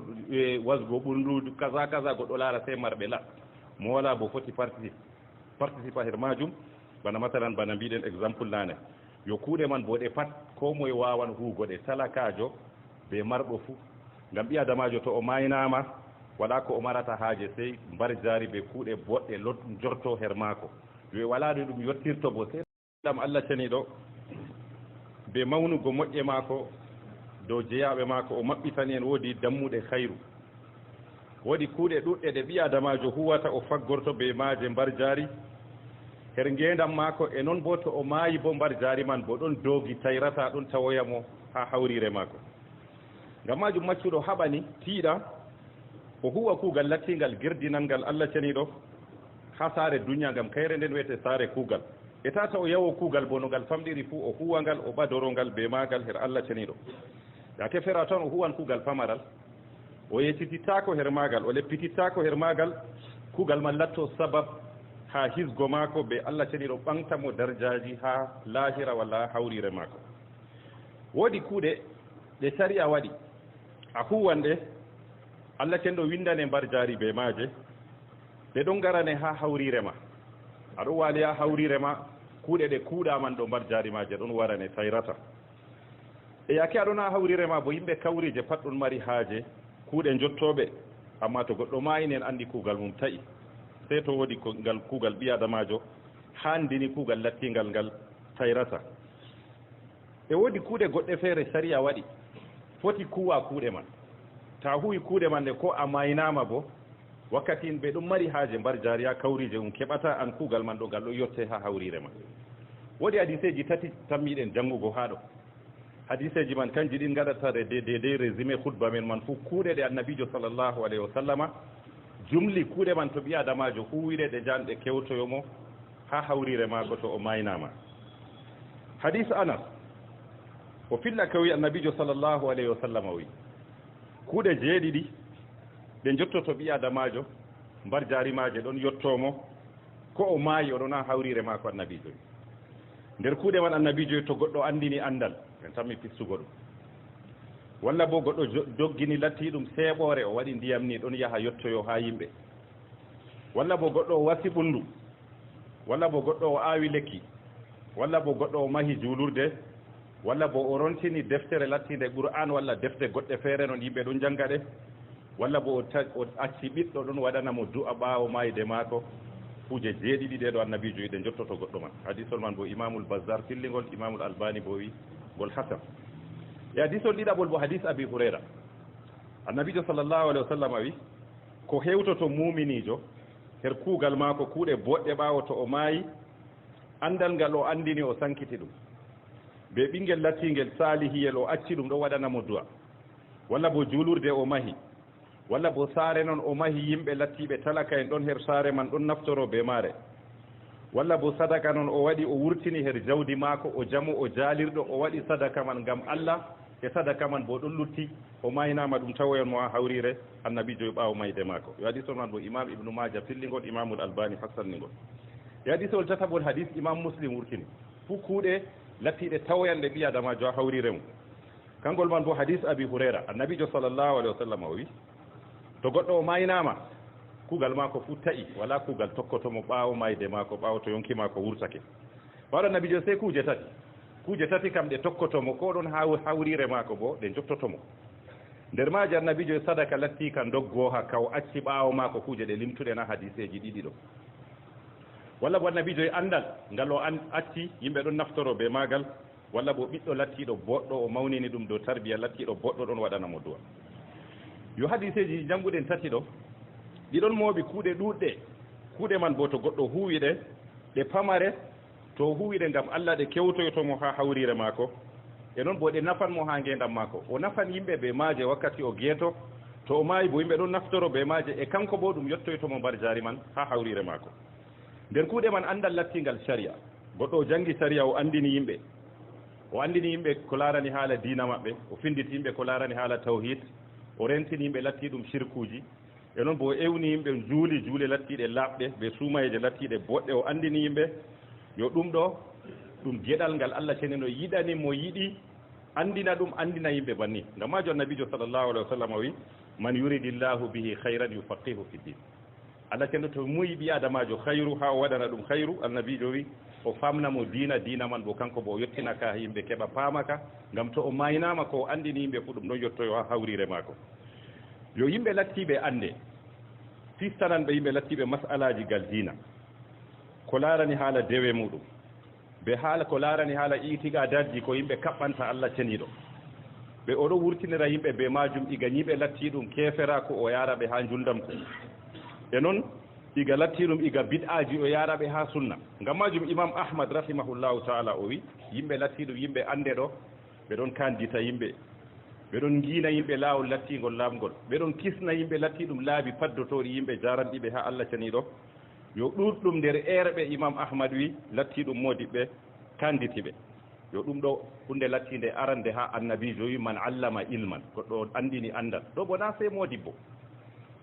wasgo ɓurndu kaza kaza goɗɗo laara sey marɓe la mo wala bo foti participe her majum bana masalan bana mbiɗen exemple nane yo kuuɗe man bo ɗe pat ko moye wawan huugoɗe talakajo be marɗo fuu ngam ɓi adamajo to o maynama wala ko o marata haaje sey mbar jaari ɓe kuuɗe boɗɗe jorto her maako yo wala ɗo ɗum yettirto bo sey ɗam allah ceniɗo be mawnugo moƴƴe maako dow jeyaɓe maako o maɓɓitani en woodi dammuɗe hayru woodi kuuɗe ɗuɗɗe ɗe ɓi adamajo huwata o faggorto be maaje mbar jaari her ngendam maako e noon bo to o maayi bo mbar jaari man bo ɗon doogi tayrata ɗum tawoyamo ha hawrire maako ngam majum maccuɗo haɓani tiiɗa o huwa kuugal lattingal girdinal ngal allah ceniɗo ha saare duniya ngam kayre nden wiyete saare kuugal e tata o yawo kuugal bo no ngal famɗiri fuu o huwa ngal o ɓadorongal be maagal her allah ceniɗo yake fera tan o huwan kuugal pamaral o yettitittako her maagal o leppitittako her maagal kuugal man latto sabab ha hisgo maako be allah ceniɗo ɓantamo darjaji ha lahira walla ha hawrire maako woodi kuuɗe ɗe sariya waɗi a huwanɗe allah cenɗo windane mbar jaari be maaje ɓe ɗon garane ha hawrire ma aɗon waali ha hawrire ma kuuɗe ɗe kuuɗaman ɗo mbar jaari maje ɗon warane tayrata e yake aɗon ha hawrire ma bo yimɓe kawrije pat ɗon mari haaje kuuɗe jottoɓe amma to goɗɗo mayini en andi kuugal mum taƴi sey to woodi ngal kuugal ɓi adamajo handini kuugal lattingal ngal tayrata e woodi kuuɗe goɗɗe feere sariya waɗi foti kuwa kuuɗe man ta huwi kuuɗe man nde ko a maynama bo wakkati ɓe ɗum mari haaje mbar jaariya kawrije um keɓata an kuugal man ɗo ngal ɗo yotte ha hawrire ma woodi hadiseji tati tammiɗen janngugo haa ɗo hadiseji man kanji ɗin gaɗata de résumé khutba men man fof kuuɗe ɗe annabijo sallllahu alayhi wa sallama jumli kuuɗe man to ɓi adamajo huwiɗe ɗe janɗe kewtoyomo ha hawrire maako to o maynama hadis anas o filla ka wi annabijo sallllahu alayhi wa sallama wi kuuɗe jeeɗiɗi ɗe jottoto ɓi adamajo mbar jaarimaje ɗon yettomo ko o maayi oɗon ha hawrire maako annabijo nder kuuɗe man annabijo to goɗɗo andini andal en tammi fissugo ɗum walla bo goɗɗo doggini latti ɗum seeɓore o waɗi ndiyam ni ɗon yaha yettoyo ha yimɓe walla bo goɗɗo o wasi ɓundu walla bo goɗɗo o aawi lekki walla bo goɗɗo o mahi juulurde walla bo o rontini deftere lattinde qur'an walla defte goɗɗe feere noon yimɓe ɗon jannga ɗe walla bo o acci ɓiɗɗo ɗon waɗanamo du'a ɓaawo mayde maako kuje jeeɗiɗi ɗe ɗo annabijo yiɗe jottoto goɗɗo man hadisol man bo imamul bazar fillingol imamul albani bo wi ngol hasan e hadisol ɗiɗaɓol bo hadis abi hurayra annabijo sallllahu alayhi wa sallam wi ko hewtoto muminijo her kuugal maako kuuɗe boɗɗe ɓaawo to o maayi andal ngal o andini o sankiti ɗum be ɓingel lattingel salihiyel o acci ɗum ɗo waɗanamo du'a walla bo juulurde o mahi walla bo saare noon o mahi yimɓe lattiɓe talaka en ɗon her saare man ɗon naftoro be maare walla bo sadaka noon o waɗi o wurtini her jawdi maako o jamu o jaalirɗo o waɗi sadaka man ngam Allah e sadaka man bo ɗon lutti o maynama ɗum tawoyon mo ha hawrire annabijo e ɓaawo mayde maako yo hadisol man bo imam ibnu maja fillingol imamul albani hassanningol e hadisol tataɓol hadis imam muslim wurtini fuu kuuɗe lattiɗe tawoyanɗe ɓi adamajo ha hawrire mum kangol man bo hadis abi hurayra annabijo sallllahu alayhi wa sallam o wi to goɗɗo o maynama kuugal maako fuu taƴi wala kuugal tokkotomo ɓaawo mayde maako ɓaawo to yonki maako wurtake ɓaɗo annabijo sey kuuje tati kam ɗe tokkotomo ko ɗon hawrire maako bo ɗe jottotomo nder maaji annabijo e sadaka latti ka doggoha kaw acci ɓaawo maako kuuje ɗe limtuɗe na hadiseji ɗiɗi ɗo walla bo annabijo e andal ngal o acci yimɓe ɗon naftoro be maagal walla bo ɓiɗɗo lattiɗo boɗɗo o mawnini ɗum dow tarbiya lattiɗo boɗɗo ɗon waɗanamo duwa yo hadiseji jannguɗen tati ɗo ɗiɗon mooɓi kuuɗe ɗuɗɗe kuuɗe man bo to goɗɗo huuwi ɗe pamare to huuwi ɗe ngam Allah ɗe kewtoyotomo ha hawrire maako e noon bo ɗe nafanmo ha ngendam maako o nafan yimɓe be maaje wakkati o geeto to o maayi bo yimɓe ɗon naftoro be maaje e kanko bo ɗum yettoytomo mbar jaari man ha hawrire maako nder kuuɗe man andal lattingal sharia goɗɗo o jangi sharia o andini yimɓe ko laarani haala diina maɓɓe o finditi yimɓe ko laarani haala tawhid o rentini yimɓe latti ɗum shirkuji e noon bo o ewni yimɓe juule lattiɗe laaɓɗe ɓe suumayeje lattiɗe boɗɗe o andini yimɓe yo ɗum ɗo ɗum geɗal ngal Allah ceneno yiɗani mo yiɗi andina ɗum andina yimɓe banni ngam majo annabijo sallllahu alayhi wa sallam wi man yuridillahu bihi hayran yufaqihu fi din Allah cenno to muyi ɓi adamajo hayru ha o waɗana ɗum hayru annabijo wi o famnamo diina man bo kanko bo o yettinaka yimɓe keɓa paamaka ngam to o maynama ko o andini yimɓe fu ɗum ɗon yettoyo ha hawrire maako yo yimɓe lattiɓe ande fistanan ɓe yimɓe lattiɓe masalaji gal diina ko laarani haala dewe muɗum ɓe haala ko laarani haala itiqadaji ko yimɓe kaɓɓanta Allah ceniɗo ɓe oɗo wurtinira yimɓe be majum iga ñiɓe latti ɗum kefera ko o yaraɓe ha juldam ko e noon iga latti ɗum iga bid'aji o yaraɓe ha sunna ngam majum imam ahmad rahimahullahu taala o wi yimɓe latti ɗum yimɓe ande ɗo ɓe ɗon kandita yimɓe ɓe ɗon giina yimɓe laawol lattingol laamgol ɓe ɗon kisna yimɓe latti ɗum laabi paddotori yimɓe jaranɗiɓe ha Allah ceniɗo yo ɗuɗɗum nder erɓe imam ahmad wi latti ɗum modiɓɓe kanditiɓe yo ɗum ɗo hunde lattinde arande ha annabijo wi man allama ilman goɗɗo andini andal ɗo bo na sey modibbo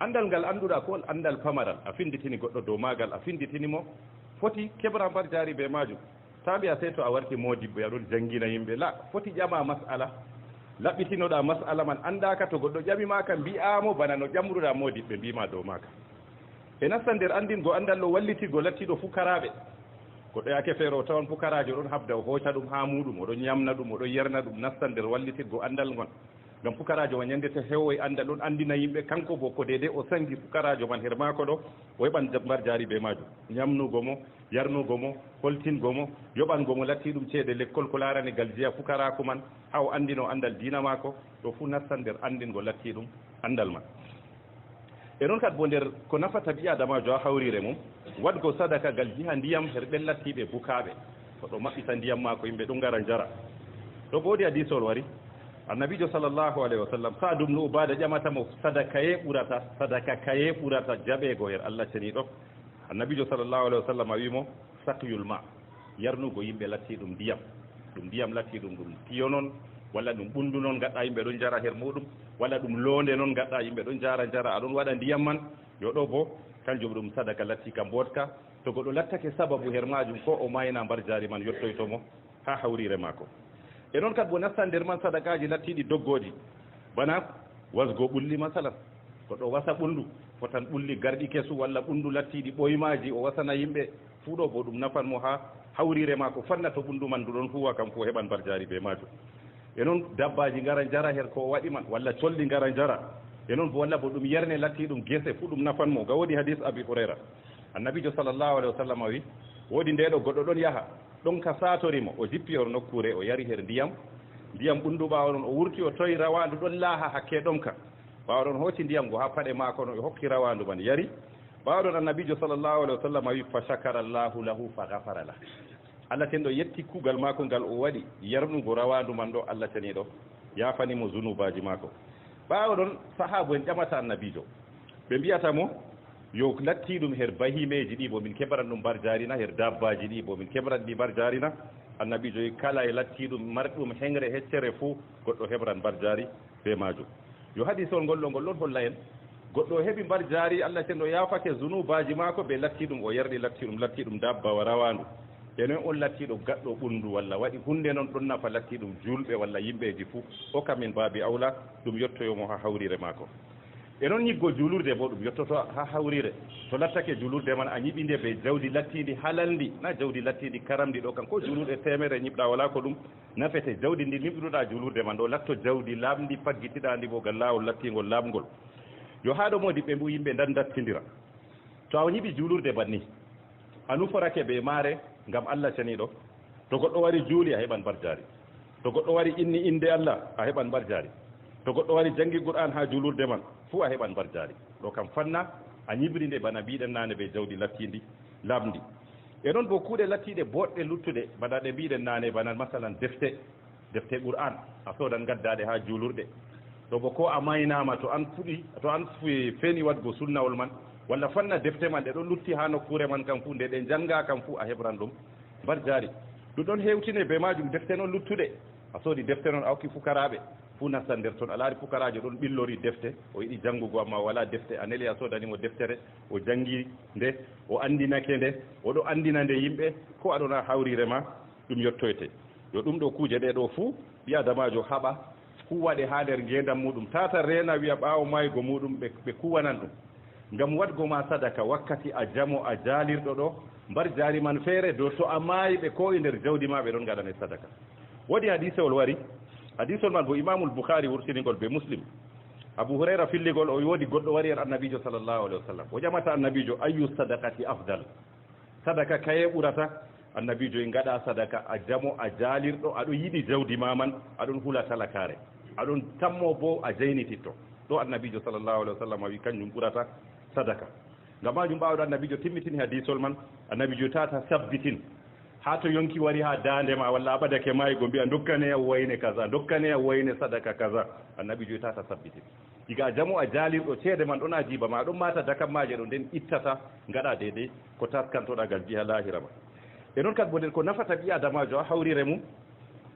andal ngal annduɗa ko andal pamaral a finditini goɗɗo dow magal a finditinimo foti keɓra mbar jaari be majum ta mbiya sey to a warti modibbo yaɗon jangguina yimɓe la foti ƴama masala laɓɓitinoɗa masala man andaka to goɗɗo ƴamima ka mbiyamo bana no ƴamruɗa modibɓe mbima dow maka e nasta nder andingo andal ɗo wallitigo lattiɗo fukaraɓe goɗɗo yake feere o tawan fukarajo ɗon habda o hooca ɗum ha muɗum oɗon ñamna ɗum oɗon yerna ɗum nasta nder wallitirgo andal ngon ngam fukarajo man ñande to heewoy andal ɗon andina yimɓe kanko bo ko dede o sangi fukarajo man her maako ɗo o heɓan mbar jaari be majum ñamnugo mo yarnugo mo holtingo mo yoɓango mo latti ɗum ceede l'école ko larani gal jeeya fukarako man ha o andino andal diina maako ɗo fu nastan nder andingo latti ɗum andal man e noon kadi bo nder ko nafata ɓi adamajo ha hawrire mum wadgo sadaka gal jiha ndiyam her ɓen lattiɓe bukaɓe koɗo maɓɓita ndiyam maako yimɓe ɗum gara jara ɗo bo woodi hadisol wari annabijo sallllahu alayhi wa sallam sa ɗum no ubada ƴamatamo sadaka kaye ɓurata jaɓego her Allah ceniɗo annabijo sallllahu alayhi wa sallam a wimo sakyul ma yarnugo yimɓe latti ɗum ndiyam latti ɗum tiyo noon walla ɗum ɓundu noon gaɗɗa yimɓe ɗon jara her muɗum walla ɗum londe noon gaɗɗa yimɓe ɗon jara aɗon waɗa ndiyam man yo ɗo bo kanjum ɗum sadaka latti ka mbotka to goɗɗo lattake sababu her majum ko o mayna mbar jaari man yettoytomo ha hawrire maako e noon kadi bo nasta nder man sadakaji lattiɗi doggoji bana wasgo ɓulli masalan goɗɗo wasa ɓundu fotan ɓulli garɗi kesu walla ɓundu lattiɗi ɓoymaji o wasana yimɓe fuu ɗo bo ɗum nafan mo ha hawrire maako fanna to ɓundu man nduɗon huwa kam fo heɓan barjari be majum e noon dabbaji ngara jara her ko waɗi man walla colli ngara jara e noon bo walla bo ɗum yerne lattiɗum gese fuu ɗum nafan mo ga woodi hadis abi hurayra annabijo sallllahu alayhi wa sallam wi woodi ndeɗo goɗɗo ɗon yaha ɗon ka satorimo o jippi or nokkure o yari her ndiyam ɓundu ɓawa ɗon o wurti o toyi rawandu ɗon laaha hakke ɗon ka ɓawa ɗon hocci ndiyam go ha paɗe maako no o hokki rawandu man yari ɓawa ɗon annabijo sallllahu alayhi wa sallam wi fa shakara llahu lahu fa gafara lah Allah ten ɗo yetti kuugal maako ngal o waɗi yarnugo rawandu man ɗo Allah tani ɗo yafanimo zunubaji maako ɓawa ɗon sahabu en ƴamata annabijo ɓe mbiyata mo yo latti ɗum her bahimeji ɗi bo min keɓran ɗum bar jarina her dabbaji ɗi bo min keɓran ɗi bar jarina annabijo yi kala e latti ɗum marɗum hengre heccere fuu goɗɗo heɓran bar jari be majum yo hadisol ngol ɗon holla en goɗɗo heɓi bar jari Allah ten ɗo yafake zunubaji maako ɓe latti ɗum o yarɗi latti ɗum dabba wa rawandu enen on lattiɗo gaɗɗo ɓundu walla waɗi hunde noon ɗon nafa latti ɗum julɓe walla yimɓeji fuu o kamin baabi awla ɗum yettoyomo ha hawrire maako e noon ñiggo julurde bo ɗum yettoto ha hawrire to lattake julurde man a ñiɓinde ɓe jawdi lattiɗi halalndi na jawdi lattiɗi karamdi ɗo kan ko julurde temere ñiɓɗa wala ko ɗum nafete jawdi ndi ñiɓruɗa julurde man ɗo latto jawdi lamdi paggitiɗandi bo gal lawol lattingol lamgol yo haɗo modi ɓe mbu yimɓe dan dattidira to a ñiɓi julurde banni a nuforake ɓe maare ngam Allah caniɗo to goɗɗo wari juuli a heɓan bar jari to goɗɗo wari inni inde Allah a heɓan bar jari to goɗɗo wari jangi Qur'an ha julurde man fuu a heɓan bar jari ɗo kam fanna a ñibrinde bana mbiɗen nane ɓe jawdi lattidi lamdi e noon bo kuuɗe lattiɗe boɗɗe luttuɗe bana ɗe mbiɗen nane bana masalan defte Qur'an a sodan gaddaɗe ha julurɗe ɗo bo ko a maynama to an feni wadgo sunnawol man walla fanna defte man ɗe ɗon lutti ha nokkure man kam fuu nde ɗe janga kam fuu a heɓran ɗum bar jari ɗum ɗon hewtine be majum defte noon luttuɗe a soodi defte noon a hokki fukaraɓe fuu nastan nder toon a laari fukarajo ɗon ɓillori defte o yiɗi janngugo amma wala defte a neli a soodanimo deftere o jangi nde o andinake nde oɗo andina nde yimɓe ko aɗona hawrire ma ɗum yettoyte yo ɗum ɗo kuuje ɗe ɗo fuu ɓi adamajo haɓa kuwaɗe ha nder ngendam muɗum tata rena wiya ɓaawo maygo muɗum ɓe kuwanan ɗum ngam wadgo ma sadaka wakkati a jamo a jaalirɗo ɗo mbar jaari man feere dow to a maayi ɓe ko e nder jawdi ma ɓe ɗon gaɗane sadaka woodi hadisewol wari hadisol man bo imamul boukhari wurtinigol be muslim abou hurayra filligol o woodi goɗɗo wari en annabijo sallllahu alayhi wa sallam o ƴamata annabijo ayu sadakati afdal sadaka kaye ɓurata annabijo e gaɗa sadaka a jamo a jaalirɗo aɗo yiɗi jawdi ma man aɗon hula talakare aɗon tammo bo a jaynititto ɗo annabijo sallllahu alayhi wa sallam wi kanjum ɓurata sadaka ngam majum ɓawɗo annabijo timmitini hadisol man annabijo tata sabbitin ha to yonki wari ha dandema walla a ɓadake maygo mbiya dokkane a wayne kaza dokkane a wayne sadaka kaza annabijo tata sabbitin diga a jamo a jaalirɗo ceede man ɗon a jiba ma ɗon mata dakammaje ɗo nden ittata gaɗa deydey ko taskantoɗa gal jiha lahira ma e noon kadi bo nden ko nafata ɓi adamajo a hawrire mum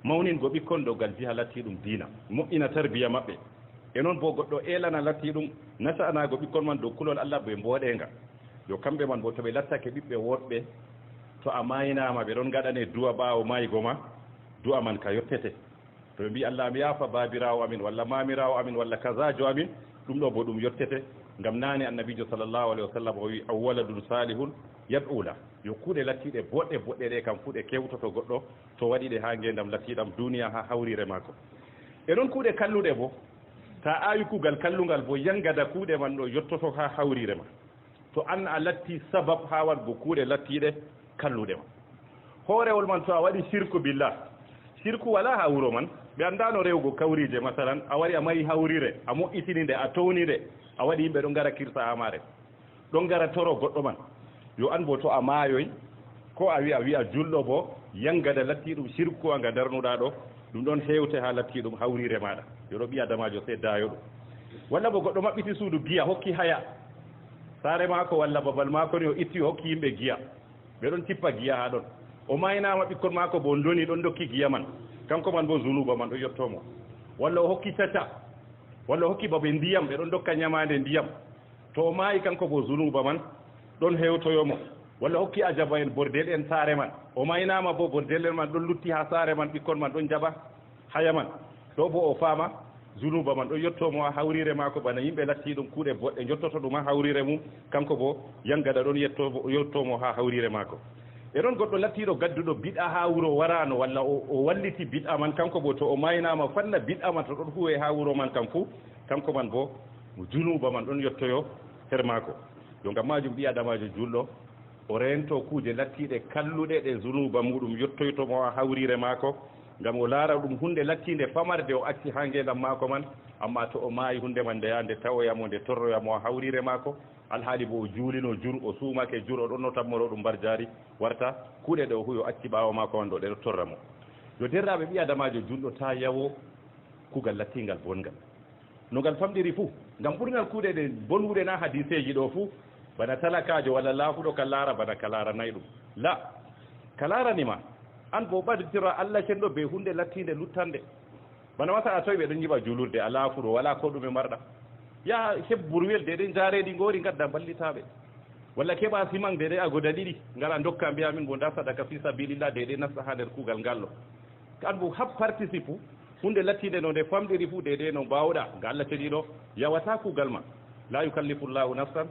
mawningo ɓikkon ɗo gal jiha latti ɗum diina moƴƴina tarbiya maɓɓe e noon bo goɗɗo elana latti ɗum nasanago ɓikkon man dow kulol Allah ɓe mboɗenga yo kamɓe man bo to ɓe lattake ɓiɓɓe woɗɓe to a maynama ɓe ɗon gaɗane duwa ɓaawo maygo ma du'a man ka yottete to ɓe mbi Allah mi yaafa babirawo amin walla mamirawo amin walla kasajo amin ɗum ɗo bo ɗum yottete ngam nane annabijo sallllahu alayhi wa sallam o wi awwaladun salihun yad'ula yo kuuɗe lattiɗe boɗɗe boɗɗe ɗe kam fuu ɗe kewtoto goɗɗo to waɗiɗe ha ngendam lattiɗam duniya ha hawrire mako e noon kuuɗe kalluɗe bo ta awi kuugal kallungal bo yangada kuuɗe man ɗo yottoto ha hawrire ma to an a latti sabab ha wadgo kuuɗe lattiɗe kalluɗe ma hoorewol man to a waɗi sirku billah sirku wala ha wuro man ɓe andano rewgo kawrije masalan a wari a mari hawrire a moƴƴitini nde a towni nde a waɗi yimɓe ɗo ngara kirsa ha maare ɗon ngara toro goɗɗo man yo an bo to a maayoy ko a wiya julɗo bo yangada latti ɗum sirku anga darnuɗa ɗo ɗum ɗon hewte ha latti ɗum hawrire maɗa yoɗo ɓi adamajo se dayo ɗum walla bo goɗɗo maɓɓiti suudu giya hokki haya saare mako walla babal mako ni o itti hokki yimɓe giya ɓe ɗon tippa giya ha ɗon o maynama ɓikkon mako bo doni ɗon dokki giya man kanko man bo zunuba man ɗo yettomo walla o hokki caca walla o hokki babe ndiyam ɓe ɗon dokka ñamade ndiyam to o maayi kanko bo zunuba man ɗon hewtoyomo walla hokki a jaba en bordel en saare man o maynama bo bordel en man ɗon lutti ha saare man ɓikkon man ɗon jaɓa haya man ɗo bo o faama zunuba man ɗo yettomo ha hawrire maako bana yimɓe latti ɗum kuuɗe boɗɗe jottoto ɗum ha hawrire mum kanko bo yangaɗa ɗon yettomo ha hawrire maako e ɗon goɗɗo lattiɗo gadduɗo biɗa ha wuro warano walla o walliti biɗa man kanko bo to o maynama fanna biɗa man to ɗon huwe ha wuro man kam fuu kanko man bo junuba man ɗon yettoyo her maako yo ngam majum ɓi adamajo julɗo o rento kuuje lattiɗe kalluɗe ɗe zunuba muɗum yettoytomo ha hawrire maako ngam o laara ɗum hunde lattinde famarde o acci ha ngendam maako man amma to o maayi hunde man ndeya nde tawoyamo nde torroyamo ha hawrire maako alhaali bo o juulino jur o suumake jur o ɗon no tammoro ɗum mbar jaari warta kuuɗe ɗe o huyo acci ɓaawo maako man ɗo ɗe ɗo torra mo yo derraɓe ɓi adamajo julɗo ta yawo kuugal lattingal bongal no ngal famɗiri fuu ngam ɓurgal kuuɗe ɗe bonwuɗe na hadiseji ɗo fuu bana talakajo walla laafuɗo ka laara bana ka laaranayi ɗum la ka laaranima an bo ɓaditira allah cenɗo be hunde lattinde luttande bana wasa a tawi ɓe ɗon jiɓa julurde a laafuɗo wala ko ɗume marɗa ya heɓ burwel de ɗen jaaredi ngoori gadda ballitaɓe walla keɓa siman de ɗe a goda ɗiɗi ngara dokka mbiya min bo nda sadaka fi sabilillah de ɗe nasta ha nder kuugal ngallo an bo hab participe hunde lattinde no nde famɗiri fuu de ɗe no mbawɗa nga allah ceɗiɗo yawata kuugal ma la yukallifu llahu nafsan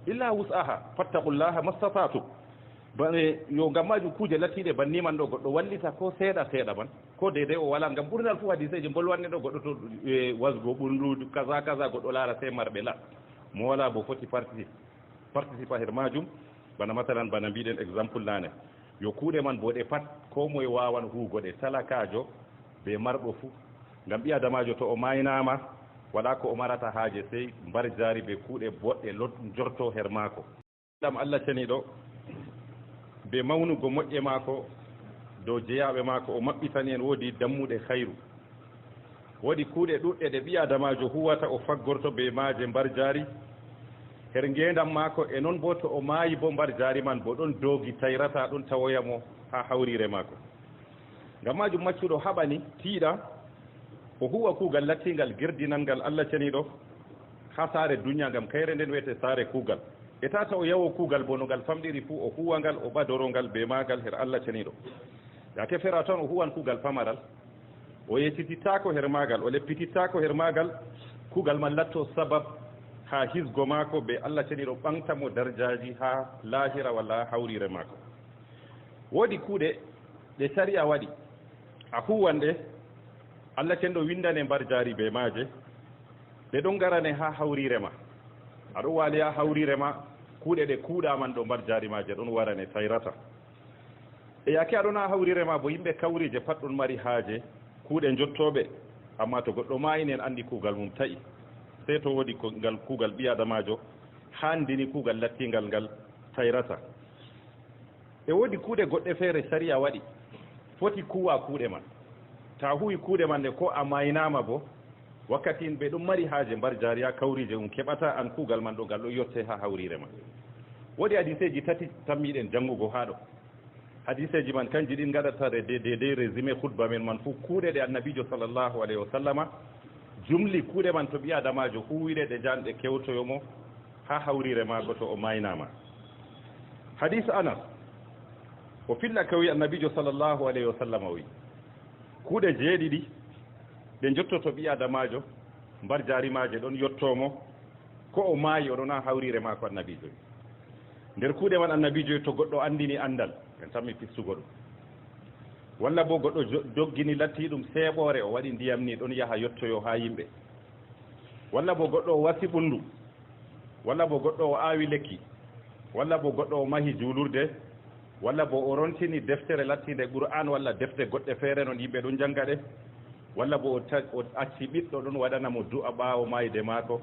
illa wus'aha fattaqullaha mastata'tum bane yo ngam majum kuuje lattiɗe banniman ɗo goɗɗo wallita ko seeɗa seeɗa man ko deydey o wala ngam ɓurnal fof hadiseji bolwanne ɗo goɗɗo to wasgo ɓurndu kaza kaza goɗɗo laara sey marɓe la mo wala bo foti participa her majum bana masalan bana mbiɗen exemple nane yo kuuɗe man bo ɗe pat ko moye wawan huugo ɗe talakajo be marɗo fuu ngam ɓi adamajo to o maynama wala ko o marata haaje sey mbar jaari be kuuɗe boɗɗe jorto her maako ɗam allah ceniɗo be mawnugo moƴƴe maako dow jeyaɓe maako o maɓɓitani en woodi dammuɗe hayru woodi kuuɗe ɗuɗɗe ɗe ɓi adamajo huwata o faggorto be maaje mbar jaari her ngendam maako e noon bo to o maayi bo mbar jaari man bo ɗon doogi tayrata ɗon tawoyamo ha hawrire maako ngam majum maccuɗo haɓani tiiɗa o huwa kuugal lattingal girdinal ngal allah ceniɗo ha saare duniya ngam kayre nden wiyete saare kuugal e tata o yawo kuugal bo no ngal famɗiri fuu o huwa ngal o ɓadoro ngal be maagal her allah ceniɗo yake fera toon o huwan kuugal pamaral o yettititako her maagal o leppitittako her maagal kuugal man latto sabab ha hisgo maako be allah ceniɗo ɓantamo darjaji ha lahira walla hawrire maako woodi kuuɗe ɗe sariya waɗi a huwan ɗe allah cenɗo windane mbar jaari be maaje ɓe ɗon garane ha hawrire ma aɗo waali ha hawrire ma kuuɗe ɗe kuuɗaman ɗo mbar jaari maje ɗon warane tayrata e yake aɗon ha hawrire ma bo yimɓe kawrije pat ɗon mari haaje kuuɗe jottoɓe amma to goɗɗo mayinen andi kuugal mum taƴi sey to woodi ngal kuugal ɓi adamajo handini kuugal lattingal ngal tayrata e woodi kuuɗe goɗɗe feere sariya waɗi foti kuwa kuuɗe man ta huwi kuuɗe man nde ko a maynama bo wakkati ɓe ɗum mari haaje mbar jaari ha kawrije mum keɓata an kuugal man ɗo ngal ɗo yotte ha hawrire ma woodi hadiseji tati tammiɗen janngugo haa ɗo hadiseji man kanji ɗin gaɗata de résumé khutba men man fof kuuɗe ɗe annabijo sallllahu alayhi wa sallama jumli kuuɗe man to ɓi adamajo huwiɗe ɗe janɗe kewtoyomo ha hawrire maako to o maynama hadis anas o filla ka wi annabijo sallllahu alayhi wa sallama wi kuuɗe jeeɗiɗi ɗe jottoto ɓi adamajo mbar jaarimaje ɗon yettomo ko o maayi oɗon ha hawrire maako annabijo nder kuuɗe man annabijo to goɗɗo andini andal en tammi fistugo ɗum walla bo goɗɗo joggini latti ɗum seeɓore o waɗi ndiyam ni ɗon yaha yettoyo ha yimɓe walla bo goɗɗo o wasi ɓundu walla bo goɗɗo o aawi lekki walla bo goɗɗo o mahi juulurde walla bo o rontini deftere lattinde qur'an walla defte goɗɗe feere noon yimɓe ɗon jannga ɗe walla bo o acci ɓiɗɗo ɗon waɗanamo du'a ɓaawo mayde maako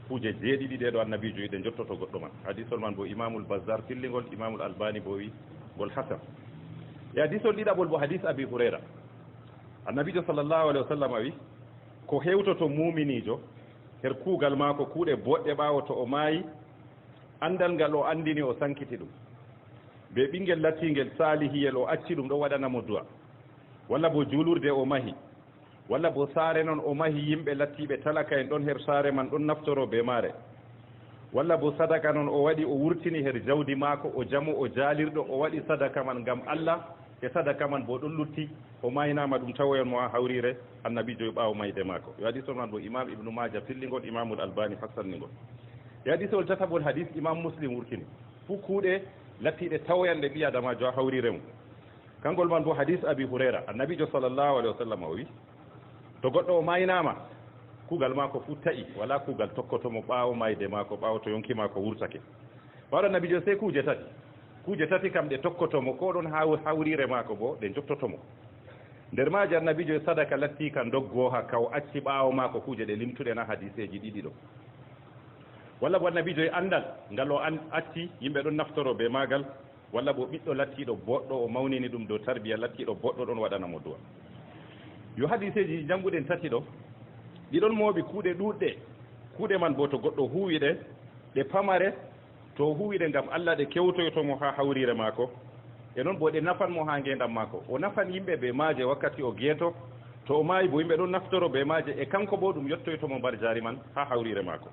kuuje jeeɗiɗi ɗe ɗo annabijo yiɗe jottoto goɗɗo man hadisol man bo imamul bazar fillingol imamul albani bo wi ngol hasan e hadisol ɗiɗaɓol bo hadis abi hurayra annabijo sallllahu alayhi wa sallam wi ko hewtoto muminijo her kuugal maako kuuɗe boɗɗe ɓaawo to o maayi andal ngal o andini o sankiti ɗum be ɓingel lattingel salihiyel o acci ɗum ɗo waɗanamo du'a walla bo juulurde o mahi walla bo saare noon o mahi yimɓe lattiɓe talaka en ɗon her saare man ɗon naftoro be maare walla bo sadaka noon o waɗi o wurtini her jawdi maako o jamo o jaalirɗo o waɗi sadaka man ngam Allah e sadaka man bo ɗon lutti o maynama ɗum tawoyon mo ha hawrire annabijo e ɓaawo mayde maako yo hadis on man bo imam ibnu maja fillingol imamul albani hassanningol e hadisol tatabol hadis imam muslim wurtini fuu kuuɗe lattiɗe tawoyanɗe ɓi adamajo ha hawrire mum kangol man bo hadis abi hurayra annabijo sallllahu alayhi wa sallam o wi to goɗɗo o maynama kuugal maako fuu taƴi wala kuugal tokkotomo ɓaawo mayde maako ɓaawo to yonki maako wurtake ɓawɗo annabijo sey kuuje tati kam ɗe tokkotomo ko ɗon hawrire maako bo ɗe jottotomo nder maaji annabijo e sadaka latti ka doggoha kaw acci ɓaawo maako kuuje ɗe limtuɗen ha hadiseji ɗiɗi ɗo walla bo annabijo e andal ngal o acci yimɓe ɗon naftoro be maagal walla bo ɓiɗɗo lattiɗo boɗɗo o mawnini ɗum dow tarbiya lattiɗo boɗɗo ɗon waɗanamo duwa yo hadiseji jannguɗen tati ɗo ɗiɗon mooɓi kuuɗe ɗuuɗɗe kuuɗe man bo to goɗɗo huuwi ɗe pamare to huuwi ɗe ngam Allah ɗe kewtoytomo ha hawrire maako e noon bo ɗe nafanmo ha ngendam maako o nafan yimɓe be maaje wakkati o geeto to o maayi bo yimɓe ɗon naftoro be maaje e kanko bo ɗum yettoytomo mbar jaari man ha hawrire maako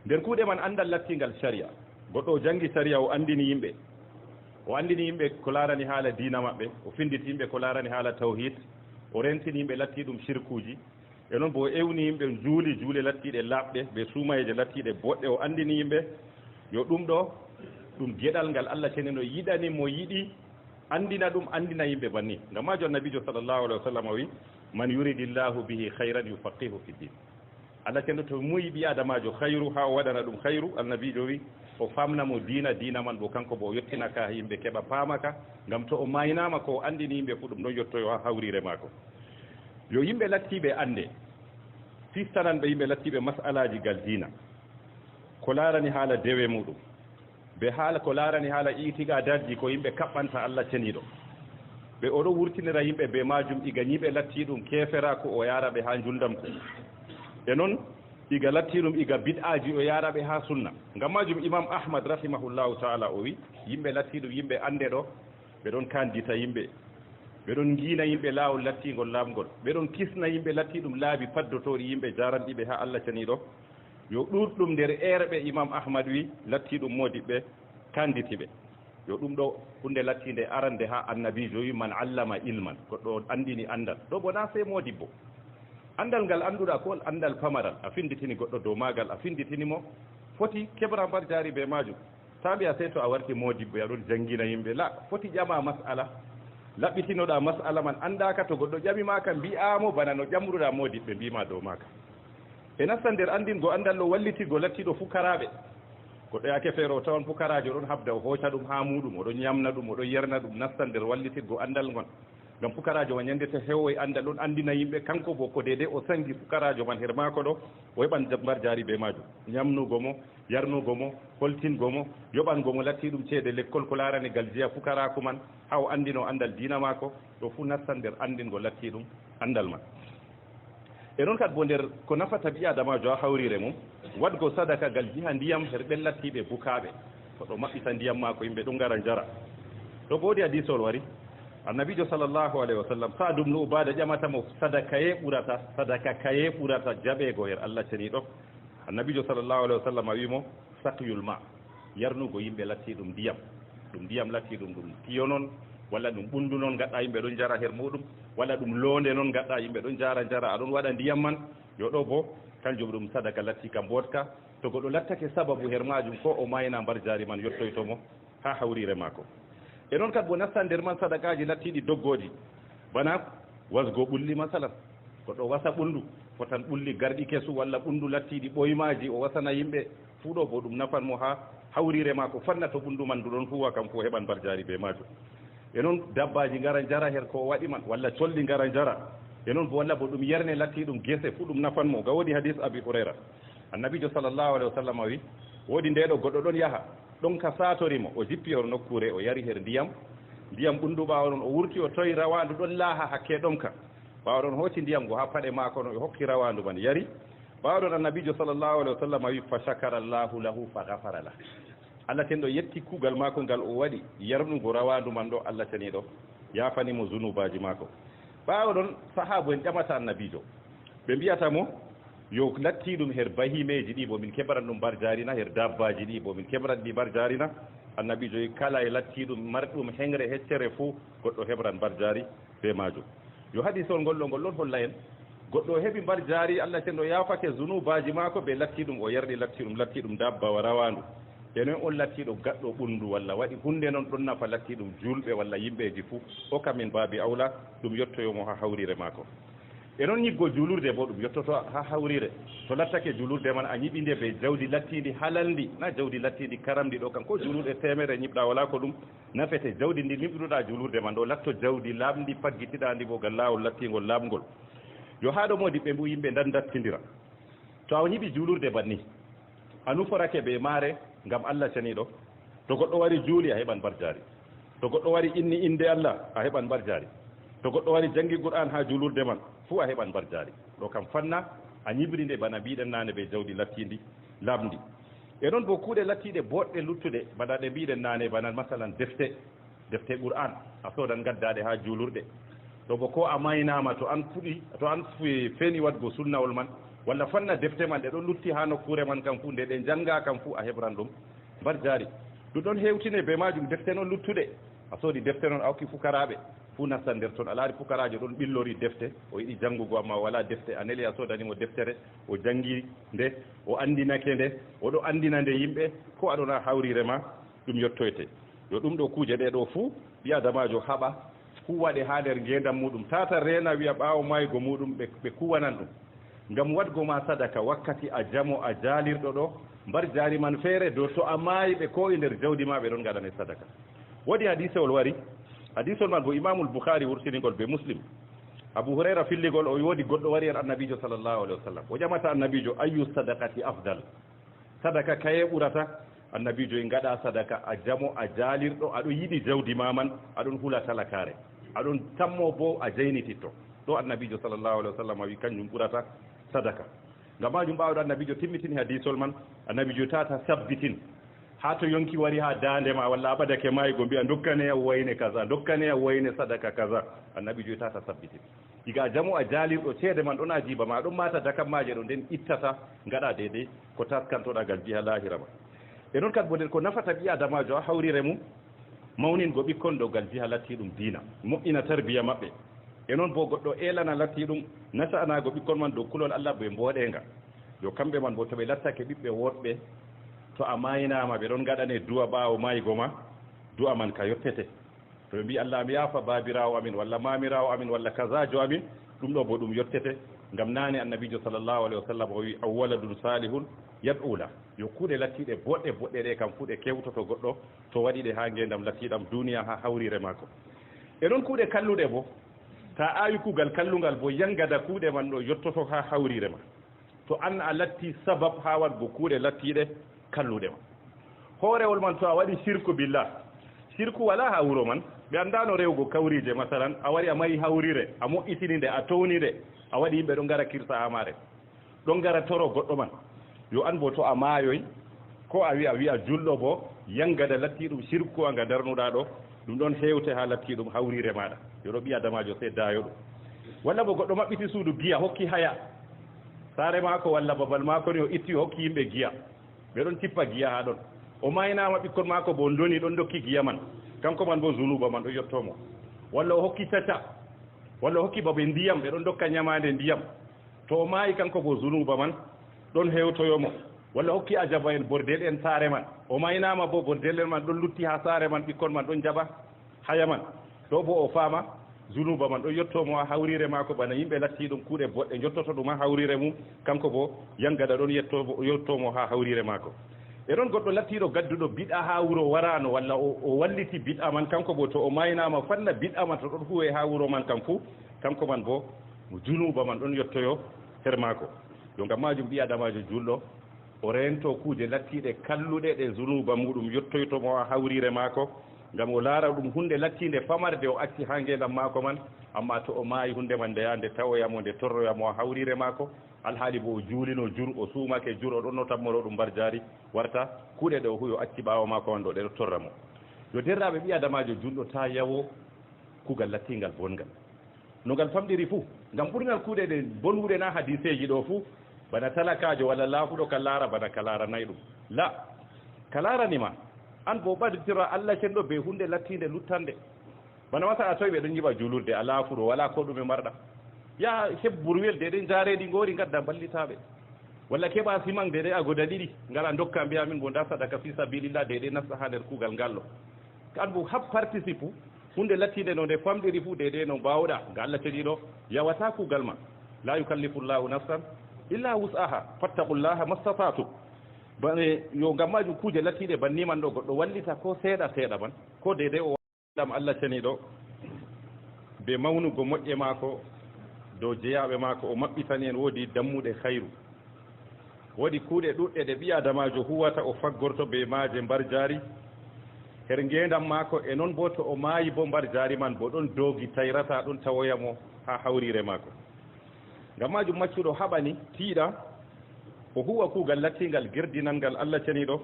nder kuuɗe man andal lattingal sharia goɗɗo o jangi sharia o andini yimɓe ko laarani haala diina maɓɓe o finditi yimɓe ko laarani haala tawhid o rentini yimɓe latti ɗum shirkuji e noon bo o ewni yimɓe juule lattiɗe laaɓɗe ɓe suumayeje lattiɗe boɗɗe o andini yimɓe yo ɗum ɗo ɗum geɗal ngal Allah ceneno yiɗani mo yiɗi andina ɗum andina yimɓe banni ngam majo annabijo sallllahu alayhi wa sallam o wi man yuridillahu bihi hayran yufaqihu fi din Allah ceno to muyi ɓi adamajo hayru ha o waɗana ɗum hayru annabijo wi o famnamo diina man bo kanko bo o yettinaka ha yimɓe keɓa paamaka ngam to o maynama ko o andini yimɓe fu ɗum ɗon yettoyo ha hawrire maako yo yimɓe lattiɓe ande fistananɓe yimɓe lattiɓe masalaji gal diina ko laarani haala dewe muɗum ɓe haala ko laarani haala itiqadaji ko yimɓe kaɓɓanta Allah ceniɗo ɓe oɗo wurtinira yimɓe be majum iga ñiɓe latti ɗum kefera ko o yaraɓe ha juldam ko e noon iga latti ɗum iga bid'aji o yaraɓe ha sunna ngam majum imam ahmad rahimahullahu taala o wi yimɓe latti ɗum yimɓe ande ɗo ɓe ɗon kandita yimɓe ɓe ɗon giina yimɓe laawol lattigol laamgol ɓe ɗon kisna yimɓe latti ɗum laabi paddotori yimɓe jaranɗiɓe ha Allah ceniɗo yo ɗuɗɗum nder erɓe imam ahmad wi latti ɗum modiɓɓe kanditiɓe yo ɗum ɗo hunde lattinde arande ha annabijo wi man allama ilman goɗɗo andini andal ɗo bo na sey modibbo andal ngal annduɗa ko andal pamaral a finditini goɗɗo dow magal a finditinimo foti keɓra mbar jaari be majum ta mbiya sey to a warti modibbo aɗon jangguina yimɓe la foti ƴama masala laɓɓitinoɗa masala man andaka to goɗɗo ƴamima ka mbiyamo bana no ƴamruɗa modiɓɓe mbima dow maka e nasta nder andingo andal ɗo wallitigo lattiɗo fukaraɓe goɗɗo yake feere o tawan fukarajo ɗon habda o hooca ɗum ha muɗum oɗon ñamna ɗum oɗon yerna ɗum nasta nder wallitirgo andal ngon ngam fukarajo man ñandete heewo e andal ɗon andina yimɓe kanko bo ko dede o sangi fukarajo man her mako ɗo o heɓan mbar jaari be majum ñamnugo mo yarnugo mo holtingo mo yoɓango mo latti ɗum ceede l'école ko larani gal jeeya fukaraku man ha o andino andal diina mako ɗo fu nasta nder andingo latti ɗum andal man e noon kadi bo nder ko nafata ɓi adamajo ha hawrire mum wadgo sadaka gal jiha ndiyam her ɓen lattiɓe bukaɓe koɗo maɓɓita ndiyam mako yimɓe ɗum gara jara ɗo bo woodi hadisol wari annabijo sallllahu alayhi wa sallam sa ɗum no ubada ƴamatamo sadaka kaye ɓurata jaɓego her Allah ceniɗo annabijo sallllahu alayhi wa sallam a wimo sakyul ma yarnugo yimɓe latti ɗum ndiyam latti ɗum tiyo noon walla ɗum ɓundu noon gaɗɗa yimɓe ɗon jara her muɗum walla ɗum londe noon gaɗɗa yimɓe ɗon jara aɗon waɗa ndiyam man yo ɗo bo kanjum ɗum sadaka latti ka mbotka to goɗɗo lattake sababu her majum ko o mayna mbar jaari man yettoytomo ha hawrire mako e noon kadi bo nasta nder man sadakaji lattiɗi doggoji bana wasgo ɓulli masalan goɗɗo wasa ɓundu fotan ɓulli garɗi kesu walla ɓundu lattiɗi ɓoymaji o wasana yimɓe fuu ɗo bo ɗum nafanmo ha hawrire mako fanna to ɓundu man ndu ɗon huwa kam ko heɓan mbar jaari be majum e noon dabbaji ngara jara her ko waɗi man walla colli ngara jara e noon bo walla bo ɗum yerne latti ɗum gese fu ɗum nafanmo ga woodi hadis abi hurayra annabijo sallllahu alayhi wa sallam wi woodi ndeɗo goɗɗo ɗon yaha ɗon ka satorimo o jippi hor nokkure o yari her ndiyam ɓundu ɓawa ɗon o wurti o toyi rawandu ɗon laaha hakke ɗon ka ɓawa ɗon hooti ndiyam go ha paɗe mako no o hokki rawandu man yari ɓawa ɗon annabijo sallllahu alayhi wa sallam wi fa shakara llahu lahu fa gafara lah Allah ten ɗo yetti kuugal maako ngal o waɗi yarnugo rawandu man ɗo Allah teniɗo yafanimo zunubaji maako ɓawa ɗon sahabu en ƴamata annabijo ɓe mbiyata mo yo lattiɗum her bahimeji ɗi bo min keɓran ɗum mbar jarina her dabbaji ɗi bo min keɓran ɗi mbar jarina annabijo kala e lattiɗum marɗum hengre heccere fuu goɗɗo heɓran mbar jari be majum yo hadisol ngol ɗon holla en goɗɗo heɓi mbar jari Allah ten o yafake zunubaji maako ɓe lattiɗum o yerɗi lattiɗum dabbawa rawandu enen on lattiɗo gaɗɗo ɓundu walla waɗi hunde noon ɗon nafa lattiɗum julɓe walla yimɓeji fuu o kamin baabi awla ɗum yettoyomo ha hawrire maako e noon ñiggo julurde bo ɗum yettoto ha hawrire to lattake julurde man a ñiɓinde ɓe jawdi lattidi halalndi na jawdi lattidi karamdi ɗo kan ko julurde temere ñiɓɗa wala ko ɗum nafete jawdi ndi ñiɓruɗa julurde man ɗo latto jawdi laamdi paggitiɗandi bo gal laawol lattingol laamgol yo haɗo modi ɓe mbu yimɓe dan dattidira to a ñiɓi julurde banni a nuforake ɓe maare ngam Allah ceniɗo to goɗɗo wari juuli a heɓan mbar jaari to goɗɗo wari inni inde Allah a heɓan mbar jaari to goɗɗo wari jangi Qur'an ha julurde man fu a heɓan mbar jaari ɗo kam fanna a ñibrinde bana mbiɗen nane ɓe jawdi lattidi lamdi e noon bo kuuɗe lattiɗe boɗɗe luttuɗe bana ɗe mbiɗen nane bana masalan defte Qur'an a sodan gaddaɗe ha julurɗe ɗo bo ko a maynama to an feeni wadgo sunnawol man walla fanna defte man ɗe ɗon lutti ha nokkure man kam fu nde ɗe janga kam fu a heɓran ɗum mbar jaari ɗum ɗon hewtine be majum defte noon luttuɗe a soodi defte noon a hokki fukaraɓe fu nastan nder toon a laari fukarajo ɗon ɓillori defte o yiɗi jangugo amma wala defte a neli a soodanimo deftere o jangi nde o andinake nde oɗo andina nde yimɓe ko aɗona hawrire ma ɗum yettoyte yo ɗum ɗo kuuje ɗe ɗo fuu ɓi adamajo haɓa kuwaɗe ha nder ngendam muɗum tata rena wiya ɓaawo maygo muɗum ɓe kuwanan ɗum ngam wadgo ma sadaka wakkati a jamo a jaalirɗo ɗo mbar jaari man feere dow to a maayi ɓe ko e nder jawdi ma ɓe ɗon gaɗane sadaka woodi hadisewol wari hadisol man bo imamul boukhari wurtinigol be muslim abou hurayra filligol o woodi goɗɗo wari en annabijo sallllahu alayhi wa sallam o ƴamata annabijo ayu sadakati afdal sadaka kaye ɓurata annabijo e ngaɗa sadaka a jamo a jaalirɗo aɗo yiɗi jawdi ma man aɗon hula talakare aɗon tammo bo a jaynititto ɗo annabijo sallllahu alayhi wa sallam wi kanjum ɓurata sadaka ngam majum ɓawɗo annabijo timmitini hadisol man annabijo tata sabbitin ha to yonki wari ha dande ma walla aɓadake maygo mbiya dokkane a wayne kaza dokkane a wayne sadaka kaza annabijo tata sabbitin diga jamo a jaalirɗo ceede man ɗon ajiba ma ɗon mata dakammaje ɗo nden ittata ngaɗa deydey ko taskantoɗa gal jiha lahira ma e noon kadi bo nden ko nafata ɓi adamajo a hawrire mum mawningo ɓikkon ɗo gal jiha lattiɗum diina moƴƴina tarbiya maɓɓe e noon bo goɗɗo elana lattiɗum nasanago ɓikkon man dow kulol Allah ɓe mboɗenga yo kamɓe man bo to ɓe lattake ɓiɓɓe woɗɓe to a maynama ɓe ɗon gaɗane du'a ɓaawo maygo ma du'a man ka yottete to ɓe mbi Allah mi yaafa babirawo amin walla mamirawo amin walla kasajo amin ɗum ɗo bo ɗum yottete ngam nane annabijo sallllahu alayhi wa sallam o wi awwaladun salihun yad'ula yo kuuɗe lattiɗe boɗɗe ɗe kam fu ɗe kewtoto goɗɗo to waɗiɗe ha ngendam lattiɗam duniya ha hawrire makko e noon kuuɗe kalluɗe bo ta awi kuugal kallungal bo yangada kuuɗe man ɗo yottoto ha hawrire ma to an a latti sabab ha wadgo kuuɗe lattiɗe kalluɗe ma hoorewol man to a waɗi sirku billah sirku wala ha wuro man ɓe andano rewgo kawrije masalan a wari a mayi hawrire a moƴƴitini nde a towni nde a waɗi yimɓe ɗon gara kirsa ha maare ɗon gara toro goɗɗo man yo an bo to a maayoy ko a wiya julɗo bo yangada lattiɗum sirku anga darnuɗa ɗo ɗum ɗon hewte ha lattiɗum hawrire maɗa yoɗo ɓi adamajo se dayo ɗum walla bo goɗɗo maɓɓiti suudu giya hokki haya saare mako walla babal mako ni o itti hokki yimɓe giya ɓe ɗon tippa giya ha ɗon o maynama ɓikkon mako bo doni ɗon dokki giya man kanko man bo zunuba man ɗo yettomo walla o hokki caca walla o hokki babe ndiyam ɓe ɗon dokka ñamade ndiyam to o maayi kanko bo zunuba man ɗon hewtoyomo walla hokki ajaba en bordel en saare man o maynama bo bordel en man ɗon lutti ha saare man ɓikkon man ɗon jaɓa haya man ɗo bo o faama zunuba man ɗon yettomo ha hawrire mako bana yimɓe latti ɗum kuuɗe boɗɗe jottoto ɗum ha hawrire mum kanko bo yangaɗa ɗon yettomo ha hawrire mako e ɗon goɗɗo lattiɗo gadduɗo biɗa ha wuro warano walla o walliti biɗa man kanko bo to o maynama fanna biɗa man to ɗon huwe ha wuro man kam fuu kanko man bo junuba man ɗon yettoyo her mako yo ngam majum ɓi adamajo julɗo o rento kuuje lattiɗe kalluɗe ɗe zunuba muɗum yettoytomo ha hawrire mako ngam o laara ɗum hunde lattinde famarde o acci ha ngendam mako man amma to o maayi hunde man ndeya nde tawoyamo nde torroyamo ha hawrire mako alhaali bo o juulino jur o suumake jur o ɗon no tammoro ɗum mbar jaari warta kuuɗe ɗe o huyo acci ɓaawo mako man ɗo ɗe ɗo torra mo yo derraɓe ɓi adamajo julɗo ta yawo kuugal lattingal bongal no ngal famɗiri fuu ngam ɓurnal kuuɗe ɗe bonwuɗe na hadiseji ɗo fuu bana talakajo walla laafuɗo ka laara bana ka laaranayi ɗum la ka laaranima an bo ɓaditira Allah cenɗo be hunde lattinde luttande bana wasa a tawi ɓe ɗon jiɓa julurde a laafuɗo wala ko ɗume marɗa ya heɓ burwel de ɗen jaareɗi ngoori gadda ballitaɓe walla keɓa siman de ɗe a goda ɗiɗi ngara dokka mbiya min go nda sadaka fi sabilillah de ɗe nasta ha nder kuugal ngallo an bo hab participe hunde lattinde no nde famɗiri fuu de ɗe no mbawɗa nga Allah ceɗiɗo yawata kuugal ma la yukallifu llahu nafsan illa wus'aha fattaqullaha mastata'tum bane yo ngam majum kuuje lattiɗe banniman ɗo goɗɗo wallita ko seeɗa seeɗa man ko de ɗe o ɗam Allah ceniɗo be mawnugo moƴƴe maako dow jeyaɓe maako o maɓɓitani en woodi dammuɗe hayru woodi kuuɗe ɗuɗɗe ɗe ɓi adamajo huwata o faggorto be maaje mbar jaari her ngendam maako e noon bo to o maayi bo mbar jaari man bo ɗon doogi tayrata ɗum tawoyamo ha hawrire maako ngam majum maccuɗo haɓani tiiɗa o huwa kuugal lattingal gerdinangal Allah ceniɗo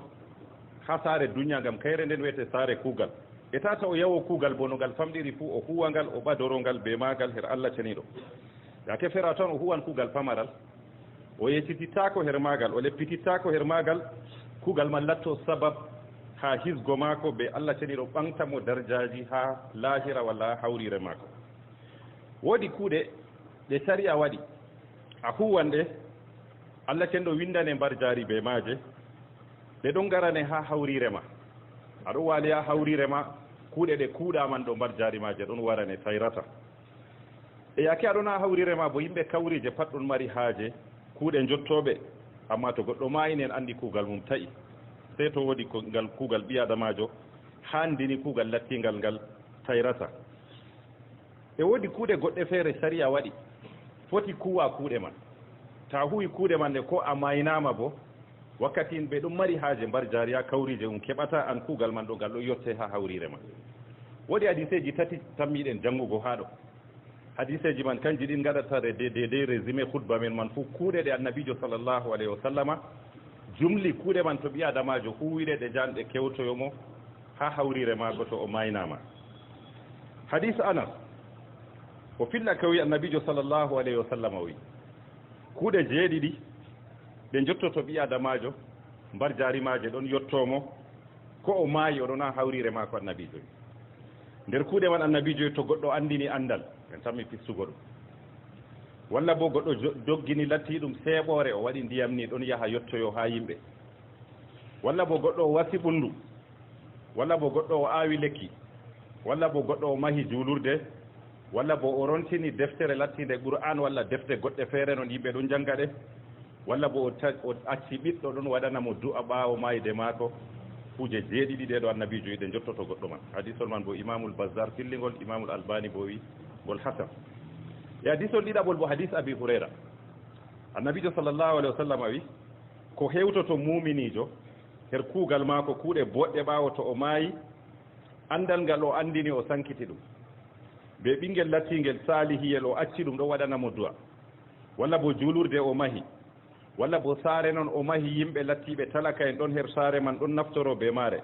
ha saare duniya ngam kayre nden wiyete saare kuugal e tata o yawo kuugal bo no ngal famɗiri fuu o huwangal o ɓadorongal be maagal her Allah ceniɗo yake fera tan o huwan kuugal pamaral o yeccitittako her maagal o leppitittako her maagal kuugal man latto sabab ha hisgo maako be Allah ceniɗo ɓantamo darjaji ha lahira walla hawrire maako woodi kuuɗe ɗe sariya waɗi a huwanɗe Allah cenɗo windane mbar jaari be maaje ɗe ɗon garane ha hawrire ma aɗo waali ha hawrire ma kuuɗe ɗe kuuɗaman ɗo mbar jaari maje ɗon warane tayrata e yake aɗon ha hawrire ma bo yimɓe kawrije pat ɗon mari haaje kuuɗe jottoɓe amma to goɗɗo mayinen andi kuugal mum taƴi sey to woodi ngal kuugal ɓi adamajo handini kuugal lattingal ngal tayrata e woodi kuuɗe goɗɗe feere sariya waɗi foti kuwa kuuɗe man ta huwi kuuɗe man nde ko a maynama bo wakkati ɓe ɗum mari haaje mbar jaari ha kawrije um keɓata an kuugal man ɗo ngal ɗo yotte ha hawrire ma woodi hadiseji tati tammiɗen janngugo ha ɗo hadiseji man kanji ɗin gaɗata de résumé hutba men man fof kuuɗe ɗe annabijo sallllahu alayhi wa sallama jumli kuuɗe man to ɓi adamajo huwiɗe ɗe janɗe kewtoyomo ha hawrire maako to o maynama hadis anas o filla ka wi annabijo sallllahu alayhi wa sallama wi kuuɗe jeeɗiɗi ɗe jottoto ɓi adamajo mbar jaarimaje ɗon yettomo ko o maayi oɗon ha hawrire maako annabijo nder kuuɗe man annabijo to goɗɗo andini andal en tammi fistugo ɗum walla bo goɗɗo doggini latti ɗum seeɓore o waɗi ndiyam ni ɗon yaha yettoyo ha yimɓe walla bo goɗɗo o wasi ɓundu walla bo goɗɗo o aawi lekki walla bo goɗɗo o mahi juulurde walla bo o rontini deftere lattinde qur'an walla defte goɗɗe feere noon yimɓe ɗon jannga ɗe walla bo o acci ɓiɗɗo ɗon waɗanamo du'a ɓaawo mayde maako kuuje jeeɗiɗi ɗe ɗo annabijo yiɗe jottoto goɗɗo man hadisol man bo imamul bazar fillingol imamul albani bo wi ngol hasan e hadisol ɗiɗaɓol bo hadis abi hurayra annabijo sallllahu alayhi wa sallam wi ko hewtoto muminijo her kuugal maako kuuɗe boɗɗe ɓaawo to o maayi andal ngal o andini o sankiti ɗum be ɓingel lattingel salihiyel o acci ɗum ɗo waɗanamo du'a walla bo juulurde o mahi walla bo saare noon o mahi yimɓe lattiɓe talaka en ɗon her saare man ɗon naftoro be maare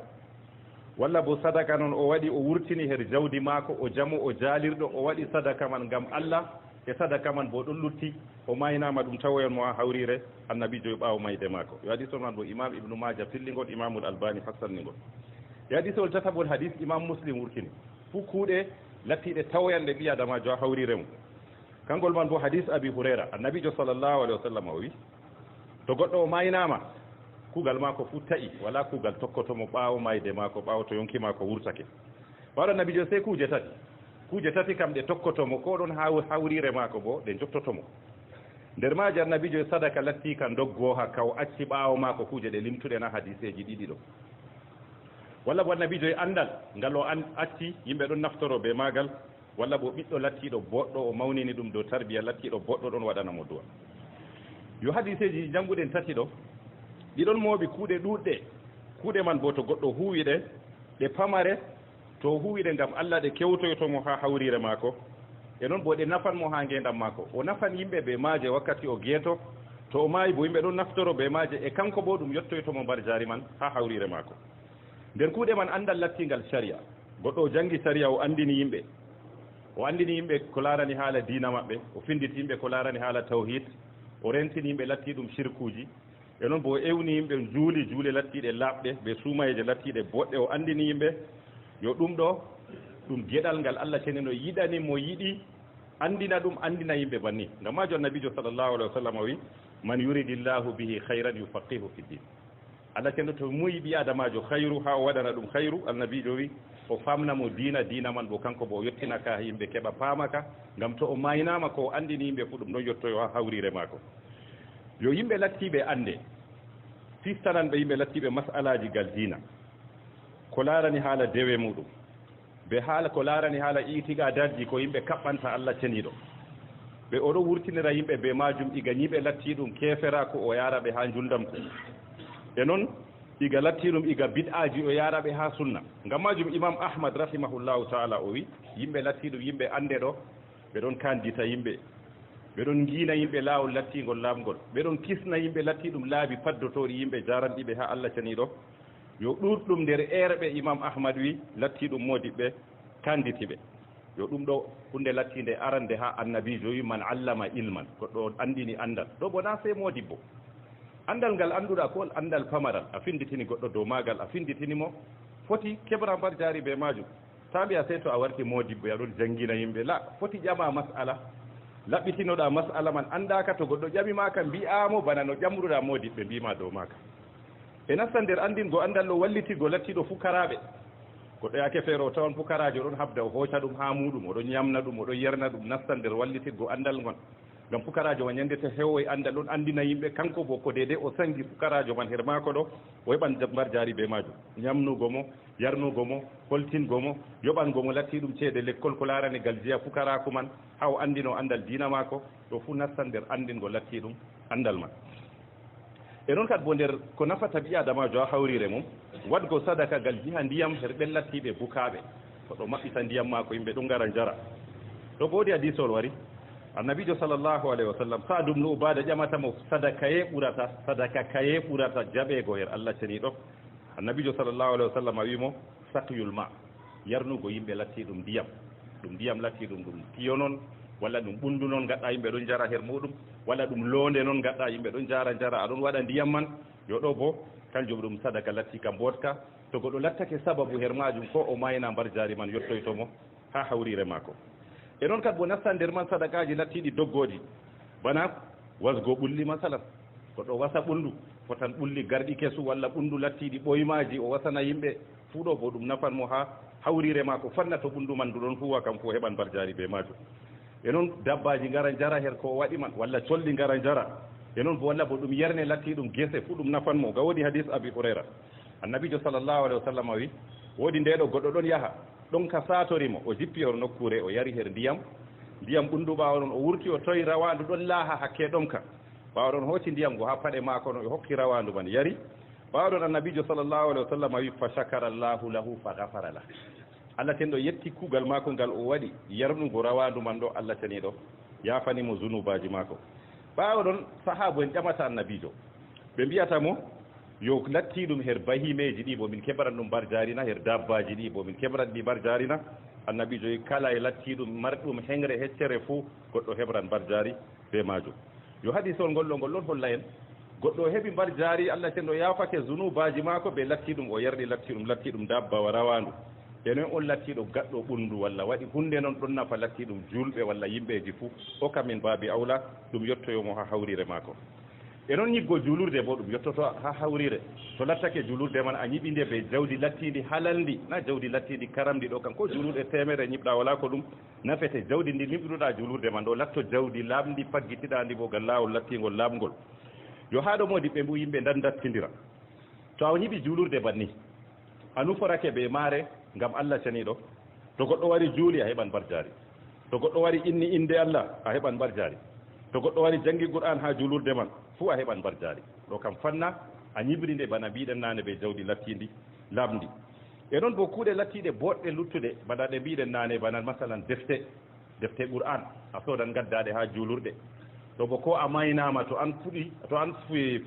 walla bo sadaka noon o waɗi o wurtini her jawdi maako o jamo o jaalirɗo o waɗi sadaka man ngam Allah e sadaka man bo ɗon lutti o maynama ɗum tawoyon mo ha hawrire annabijo e ɓaawo mayde maako yo hadisol man bo imam ibnu maja fillingol imamul albani hassanningol e hadisol tataɓol hadis imam muslim wurtini fuu kuuɗe lattiɗe tawoyanɗe ɓi adamajo ha hawrire mum kangol man bo hadis abi hurayra annabijo sallllahu alayhi wa sallam o wi to goɗɗo o maynama kuugal maako fuu taƴi wala kuugal tokkotomo ɓaawo mayde maako ɓaawo to yonki maako wurtake waɗo annabijo sey kuuje tati kam ɗe tokkotomo ko ɗon ha hawrire maako bo ɗe jottotomo nder maaji annabijo e sadaka latti ka doggoha kaw acci ɓaawo maako kuuje ɗe limtuɗen ha hadiseji ɗiɗi ɗo walla bo annabijo e andal ngal o acci yimɓe ɗon naftoro be maagal walla bo ɓiɗɗo lattiɗo boɗɗo o mawnini ɗum dow tarbiya lattiɗo boɗɗo ɗon waɗanamo duwa yo hadiseji jannguɗen tati ɗo ɗiɗon mooɓi kuuɗe ɗuɗɗe kuuɗe man bo to goɗɗo huwiɗe ɗe pamare to huwiɗe ngam Allah ɗe kewtoytomo ha hawrire maako e noon bo ɗe nafanmo ha ngendam maako o nafan yimɓe be maaje wakkati o geeto to o maayi bo yimɓe ɗon naftoro be maaje e kanko bo ɗum yettoytomo mbar jaari man ha hawrire maako nder kuuɗe man andal lattingal sharia goɗɗo o jangi sharia o andini yimɓe ko laarani haala diina maɓɓe o finditi yimɓe ko laarani haala tawhid o rentini yimɓe lattiɗum shirkuji e noon bo ewni yimɓe juule lattiɗe laaɓɗe ɓe suumayeje lattiɗe boɗɗe o andini yimɓe yo ɗum ɗo ɗum geɗal ngal Allah ceneno yiɗani mo yiɗi andina ɗum andina yimɓe banni ngam majo annabijo sallllahu alayhi wa sallam o wi man yuridillahu bihi hayran yufaqihu fi din Allah cenno to muyi ɓi adamajo hayru ha o waɗana ɗum hayru annabijo wi o famnamo diina man bo kanko bo o yettinaka yimɓe keɓa paamaka ngam to o maynama ko o andini yimɓe fu ɗum ɗon yettoyo ha hawrire mako yo yimɓe lattiɓe ande fistananɓe yimɓe lattiɓe masalaji gal diina ko larani haala dewe muɗum ɓe haala ko larani haala itiqadaji ko yimɓe kaɓɓanta Allah ceniɗo ɓe oɗo wurtinira yimɓe be majum iga ñiɓe lattiɗum kefera ko o yaraɓe ha juldam ko e noon iga lattiɗum iga bid'aji o yaraɓe ha sunna ngam majum imam ahmad rahimahullahu taala o wi yimɓe lattiɗum yimɓe ande ɗo ɓe ɗon kandita yimɓe ɓe ɗon giina yimɓe laawol lattigol laamgol ɓe ɗon kisna yimɓe lattiɗum laabi paddotori yimɓe jaranɗiɓe ha Allah ceniɗo yo ɗuɗɗum nder erɓe imam ahmad wi lattiɗum modiɓɓe kanditiɓe yo ɗum ɗo hunde lattinde arande ha annabijo wi man allama ilman goɗɗo andini andal ɗo bona sey modibbo andal ngal annduɗa ko andal pamaral a finditini goɗɗo dow magal a finditinimo foti keɓra mbar jaari be majum taɓiya sey to a warti modibbo yaɗon jangguina yimɓe la foti ƴama masala laɓɓitinoɗa masala man andaka to goɗɗo ƴamimaka mbiyamo bana no ƴamruɗa modiɓɓe mbima dow maka e nasta nder andingo andal ɗo wallitigo lattiɗo fukaraɓe goɗɗo yake feere o tawan fukarajo ɗon habda o hooca ɗum ha muɗum oɗon ñamna ɗum oɗon yerna ɗum nasta nder wallitirgo andal ngon ngam fukarajo man ñande to hewoy andal ɗon andina yimɓe kanko bo ko dede o sangi fukarajo man her mako ɗo o heɓan mbar jaari be majum ñamnugo mo yarnugo mo holtingo mo yoɓango mo lattiɗum ceede l'école ko larani gal jeeya fukaraku man ha o andino andal diina mako ɗo fu nastan nder andingo lattiɗum andal man e noon kadi bo nder ko nafata ɓi adamajo ha hawrire mum wadgo sadaka gal jiha ndiyam her ɓen lattiɓe bukaɓe koɗo maɓɓita ndiyam mako yimɓe ɗum gara jara ɗo bo woodi hadisol wari annabijo sallllahu alayhi wa sallam sa ɗum no ubada ƴamatamo sadaka kaye ɓurata jaɓego her Allah ceniɗo annabijo sallllahu alayhi wa sallam a wimo sakyul ma yarnugo yimɓe lattiɗum ndiyam lattiɗum ɗum tiyo noon walla ɗum ɓundu noon gaɗɗa yimɓe ɗon jara her muɗum walla ɗum londe noon gaɗɗa yimɓe ɗon jara aɗon waɗa ndiyam man yo ɗo bo kanjum ɗum sadaka latti ka mbotka to goɗɗo lattake sababu her majum ko o mayna mbar jaari man yettoytomo ha hawrire mako e noon kadi bo nasta nder man sadakaji lattiɗi doggoɗi bana wasgo ɓulli masalan goɗɗo wasa ɓundu fotan ɓulli garɗi kesu walla ɓundu lattiɗi ɓoymaji o wasana yimɓe fuuɗo bo ɗum nafanmo ha hawrire mako fanna to ɓundu man nduɗon huwa kam fo heɓan mbar jaari be majum e noon dabbaji ngara jara her ko waɗi man walla colli ngara jara e noon bo walla bo ɗum yerne lattiɗum gese fu ɗum nafanmo ga woodi hadis abi hurayra annabijo sallllahu alayhi wa sallam wi woodi ndeɗo goɗɗo ɗon yaha ɗon ka satorimo o jippi hor nokkure o yari her ndiyam ɓundu ɓawa ɗon o wurti o toyi rawandu ɗon laaha hakke ɗon ka ɓawa ɗon hocci ndiyam go ha paɗe mako no o hokki rawandu man yari ɓawa ɗon annabijo sallllahu alayhi wa sallam wi fa shakara llahu lahu fa gafara lah Allah ten ɗo yetti kuugal mako ngal o waɗi yarnugo rawandu man ɗo Allah teniɗo yafanimo zunubaji mako ɓawa ɗon sahabu en ƴamata annabijo ɓe mbiyata mo yo lattiɗum her bahimeji ɗi bo min keɓran ɗum mbar jarina her dabbaji ɗi bo min keɓran ɗi mbar jarina annabijo yi kala e lattiɗum marɗum hengre heccere fuu goɗɗo heɓran mbar jari be majum yo hadisol ngol ɗon holla en goɗɗo heɓi mbar jari Allah ten ɗo yafake zunubaji mako ɓe lattiɗum o yerɗi lattiɗum dabbawa rawandu enen on lattiɗo gaɗɗo ɓundu walla waɗi hunde noon ɗon nafa lattiɗum julɓe walla yimɓeji fuu o kamin baabi awla ɗum yettoyomo ha hawrire mako e noon ñiggo julurde bo ɗum yettoto ha hawrire to lattake julurde man a ñiɓinde be jawdi lattidi halalndi na jawdi lattidi karamdi ɗo kan ko julurde temere ñiɓɗa wala ko ɗum nafete jawdi ndi ñiɓruɗa julurde man ɗo latto jawdi laamdi paggitiɗandi bo gal laawol lattingol laamgol yo haɗo modi ɓe mbu yimɓe dandattidira to a ñiɓi julurde banni a nuforake ɓe maare ngam Allah ceniɗo to goɗɗo wari juuli a heɓan mbar jaari to goɗɗo wari inni inde Allah a heɓan mbar jaari to goɗɗo wari jangi Qur'an ha julurde man fu a heɓan mbar jaari ɗo kam fanna a ñibrinde bana mbiɗen nane ɓe jawdi lattidi lamdi e noon bo kuuɗe lattiɗe boɗɗe luttuɗe bana ɗe mbiɗen nane bana masalan defte Qur'an a sodan gaddaɗe ha julurde to bo ko a maynama to an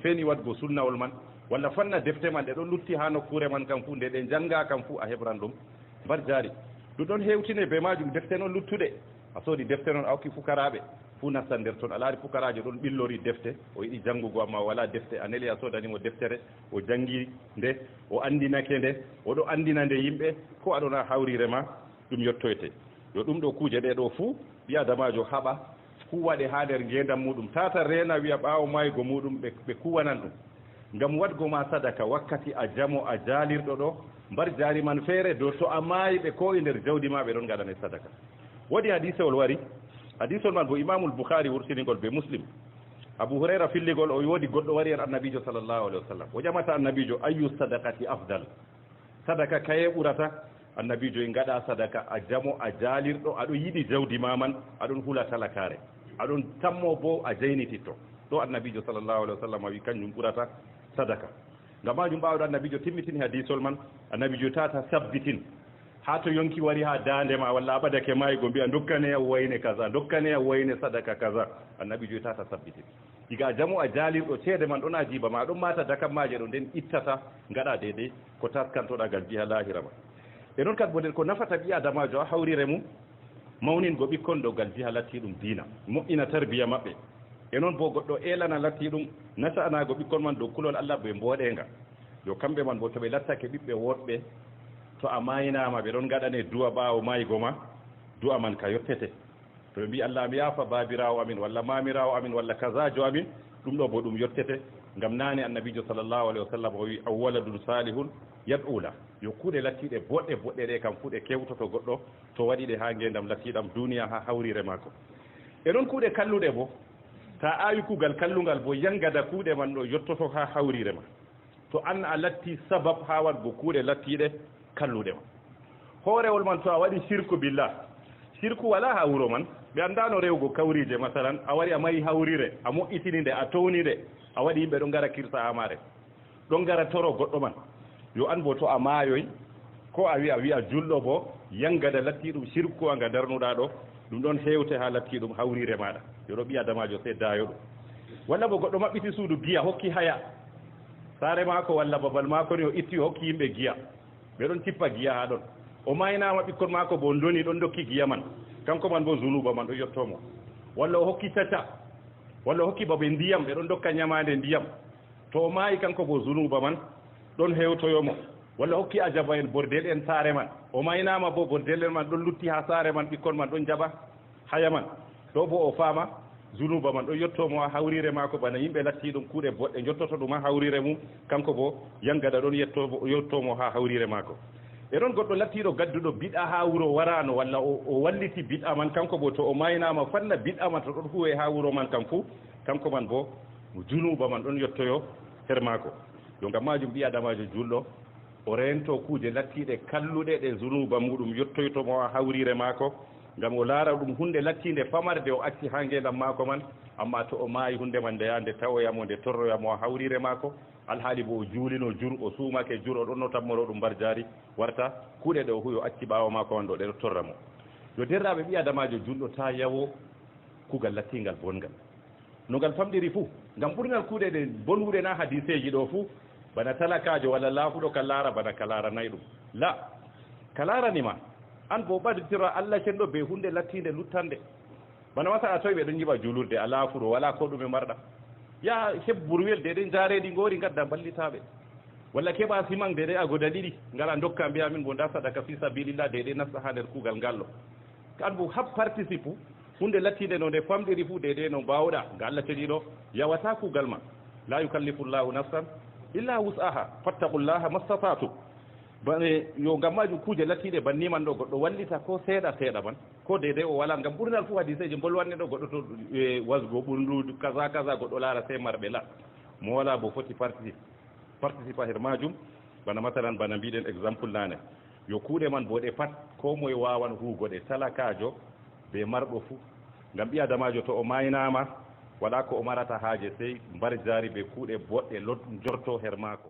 feni wadgo sunnawol man walla fanna defte man ɗe ɗon lutti ha nokkure man kam fu nde ɗe janga kam fu a heɓran ɗum mbar jaari ɗum ɗon hewtine be majum defte noon luttuɗe a soodi defte noon a hokki fukaraɓe fu nastan nder toon alaari pukarajo ɗon ɓillori defte o yiɗi janngugo amma wala defte a neli a sodanimo deftere o janngi nde o anndinake nde oɗo anndina nde yimɓe ko aɗona hawrire ma ɗum yettoyte yo ɗum ɗo kuuje ɗe ɗo fuu ɓi adamajo haɓa kuwaɗe ha nder ngendam muɗum tata rena wiya ɓaawo maygo muɗum ɓe kuwanan ɗum ngam waɗgo ma sadaka wakkati a jamo a jaalirɗo ɗo mbar jaari man feere dow to a maayi ɓe ko e nder jawdi ma ɓe ɗon gaɗane sadaka woɗi hadisewol wari hadisol man bo imamul boukhari wurtinigol be muslim abou hurayra filligol o woodi goɗɗo wari en annabijo sallllahu alayhi wa sallam o ƴamata annabijo ayu sadakati afdal sadaka kaye ɓurata annabijo e ngaɗa sadaka a jamo a jaalirɗo aɗo yiɗi jawdi ma man aɗon hula talakare aɗon tammo bo a jaynititto ɗo annabijo sallllahu alayhi wa sallam wi kañum ɓurata sadaka ngam majum ɓawɗo annabijo timmitini hadisol man annabijo tata sabbitin ha to yonki wari ha dande ma walla aɓadake maygo mbiya dokkane a wayne kaza dokkane a wayne sadaka kaza annabijo tata sabbitin diga a jamo a jaalirɗo ceede man ɗon ajiba ma ɗon mata dakammaje ɗo nden ittata ngaɗa deydey ko taskantoɗa gal jiha lahira ma e noon kadi boden ko nafata ɓi adamajo a hawrire mum mawningo ɓikkon ɗo gal jiha latti ɗum diina moƴƴina tarbiya maɓɓe e noon bo goɗɗo elana latti ɗum nasa'anago ɓikkon man dow kulol allah ɓe mboɗenga yo kamɓe man bo to ɓe lattake ɓiɓɓe woɗɓe to a mayinama ɓe ɗon gaɗane du'a ɓaawo maygo ma du'a man ka yottete to ɓe mbi allah mi yaafa babirawo amin walla mamirawo amin walla kasajo amin ɗum ɗo bo ɗum yottete ngam nane annabijo sallllahu alayhi wa sallam o wi awwaladun salihun yad'ula yo kuuɗe lattiɗe boɗɗe boɗɗe ɗe kam fu ɗe kewtoto goɗɗo to waɗiɗe ha ngendam lattiɗam duniya ha hawrire mako e noon kuuɗe kalluɗe bo ta awi kuugal kallungal bo yangada kuuɗe man ɗo yottoto ha hawrire ma to an a latti sabab ha waɗgo kuuɗe lattiɗe kalluɗe ma hoorewol man to a waɗi shirku billah shirku wala ha wuro man ɓe andano rewgo kawrije masalan a wari a mari hawrire a moƴƴitini nde a towni nde a waɗi yimɓe ɗon gara kirsa amare ɗon gara toro goɗɗo man yo an bo to a maayoy ko a wiya julɗo bo yangada latti ɗum shirku anga darnuɗa ɗo ɗum ɗon hewte ha latti ɗum hawrire maɗa yoɗo ɓi adamajo se dayo ɗum walla bo goɗɗo maɓɓiti suudu giya hokki haya saare mako walla babal mako ni o itti hokki yimɓe giya ɓe ɗon tippa giya ha ɗon o maynama ɓikkon mako bo doni ɗon dokki giya man kanko man bo zunuba man ɗo yettomo walla o hokki tata walla o hokki baɓe ndiyam ɓe ɗon dokka ñamade ndiyam to o maayi kanko bo zunuba man ɗon hewtoyomo walla hokki a jaba en bordel en saare man o maynama bo bordel en man ɗon lutti ha saare man ɓikkon man ɗon jaɓa haya man ɗo bo o faama zunuba man ɗon yettomo ha hawrire mako bana yimɓe latti ɗum kuuɗe boɗɗe jottoto ɗum ha hawrire mum kanko bo yangada ɗon yettomo ha hawrire mako e ɗon goɗɗo lattiɗo gadduɗo biɗa ha wuro warano walla o walliti biɗa man kanko bo to o maynama fanna biɗa man to ɗon huwe ha wuro man kam fuu kanko man bo junuba man ɗon yettoyo her mako yo ngam majum ɓi adamajo julɗo o rento kuuje lattiɗe kalluɗe ɗe zunuba muɗum yettoytomo ha hawrire mako ngam o laara ɗum hunde lattinde famarde o acci ha ngendam mako man amma to o maayi hunde man ndeya nde tawoyamo nde torroyamo ha hawrire mako alhaali bo o juulino jur o suumake jur o ɗon no tammoro ɗum mbar jaari warta kuuɗe ɗe o huyo acci ɓaawo mako man ɗo ɗe ɗo torramo yo derraɓe ɓi adamajo julɗo ta yawo kuugal lattingal bongal no ngal famɗiri fuu ngam ɓurgal kuuɗe ɗe bonwuɗe na hadiseji ɗo fuu bana talakajo walla laafuɗo ka laara bana ka laaranayi ɗum la ka laaranima an bo ɓaditira allah cenɗo be hunde lattinde luttande bana masa a tawi ɓe ɗon jiɓa julurde a laafuɗo wala ko ɗume marɗa ya heɓ burwel deɗen jaareɗi goori gadda ballitaɓe walla keɓa siman deɗe agoda ɗiɗi ngara dokka mbiya min bo nda sadaka fi sabilillah deɗe nasta ha nder kuugal ngal ɗo an bo hab participe hunde lattinde no nde famɗiri fuu deɗe no mbawɗa nga allah ceɗiɗo yawata kuugal ma la yukallifu llahu nafsan illa wus'aha fattaqullaha mastata'tum bane yo ngam majum kuuje lattiɗe banniman ɗo goɗɗo wallita ko seeɗa seeɗa man ko deydey o wala ngam ɓurnal fof hadiseji bolwanne ɗo goɗɗo to wasgo ɓurndu kaza kaza goɗɗo laara sey marɓe la mo wala bo foti participe her majum bana masalan bana mbiɗen exemple nane yo kuuɗe man bo ɗe pat ko moye wawan huugo ɗe talakajo be marɗo fuu ngam ɓi adamajo to o maynama waɗa ko o marata haaje sey mbar jaari ɓe kuuɗe boɗɗe jorto her maako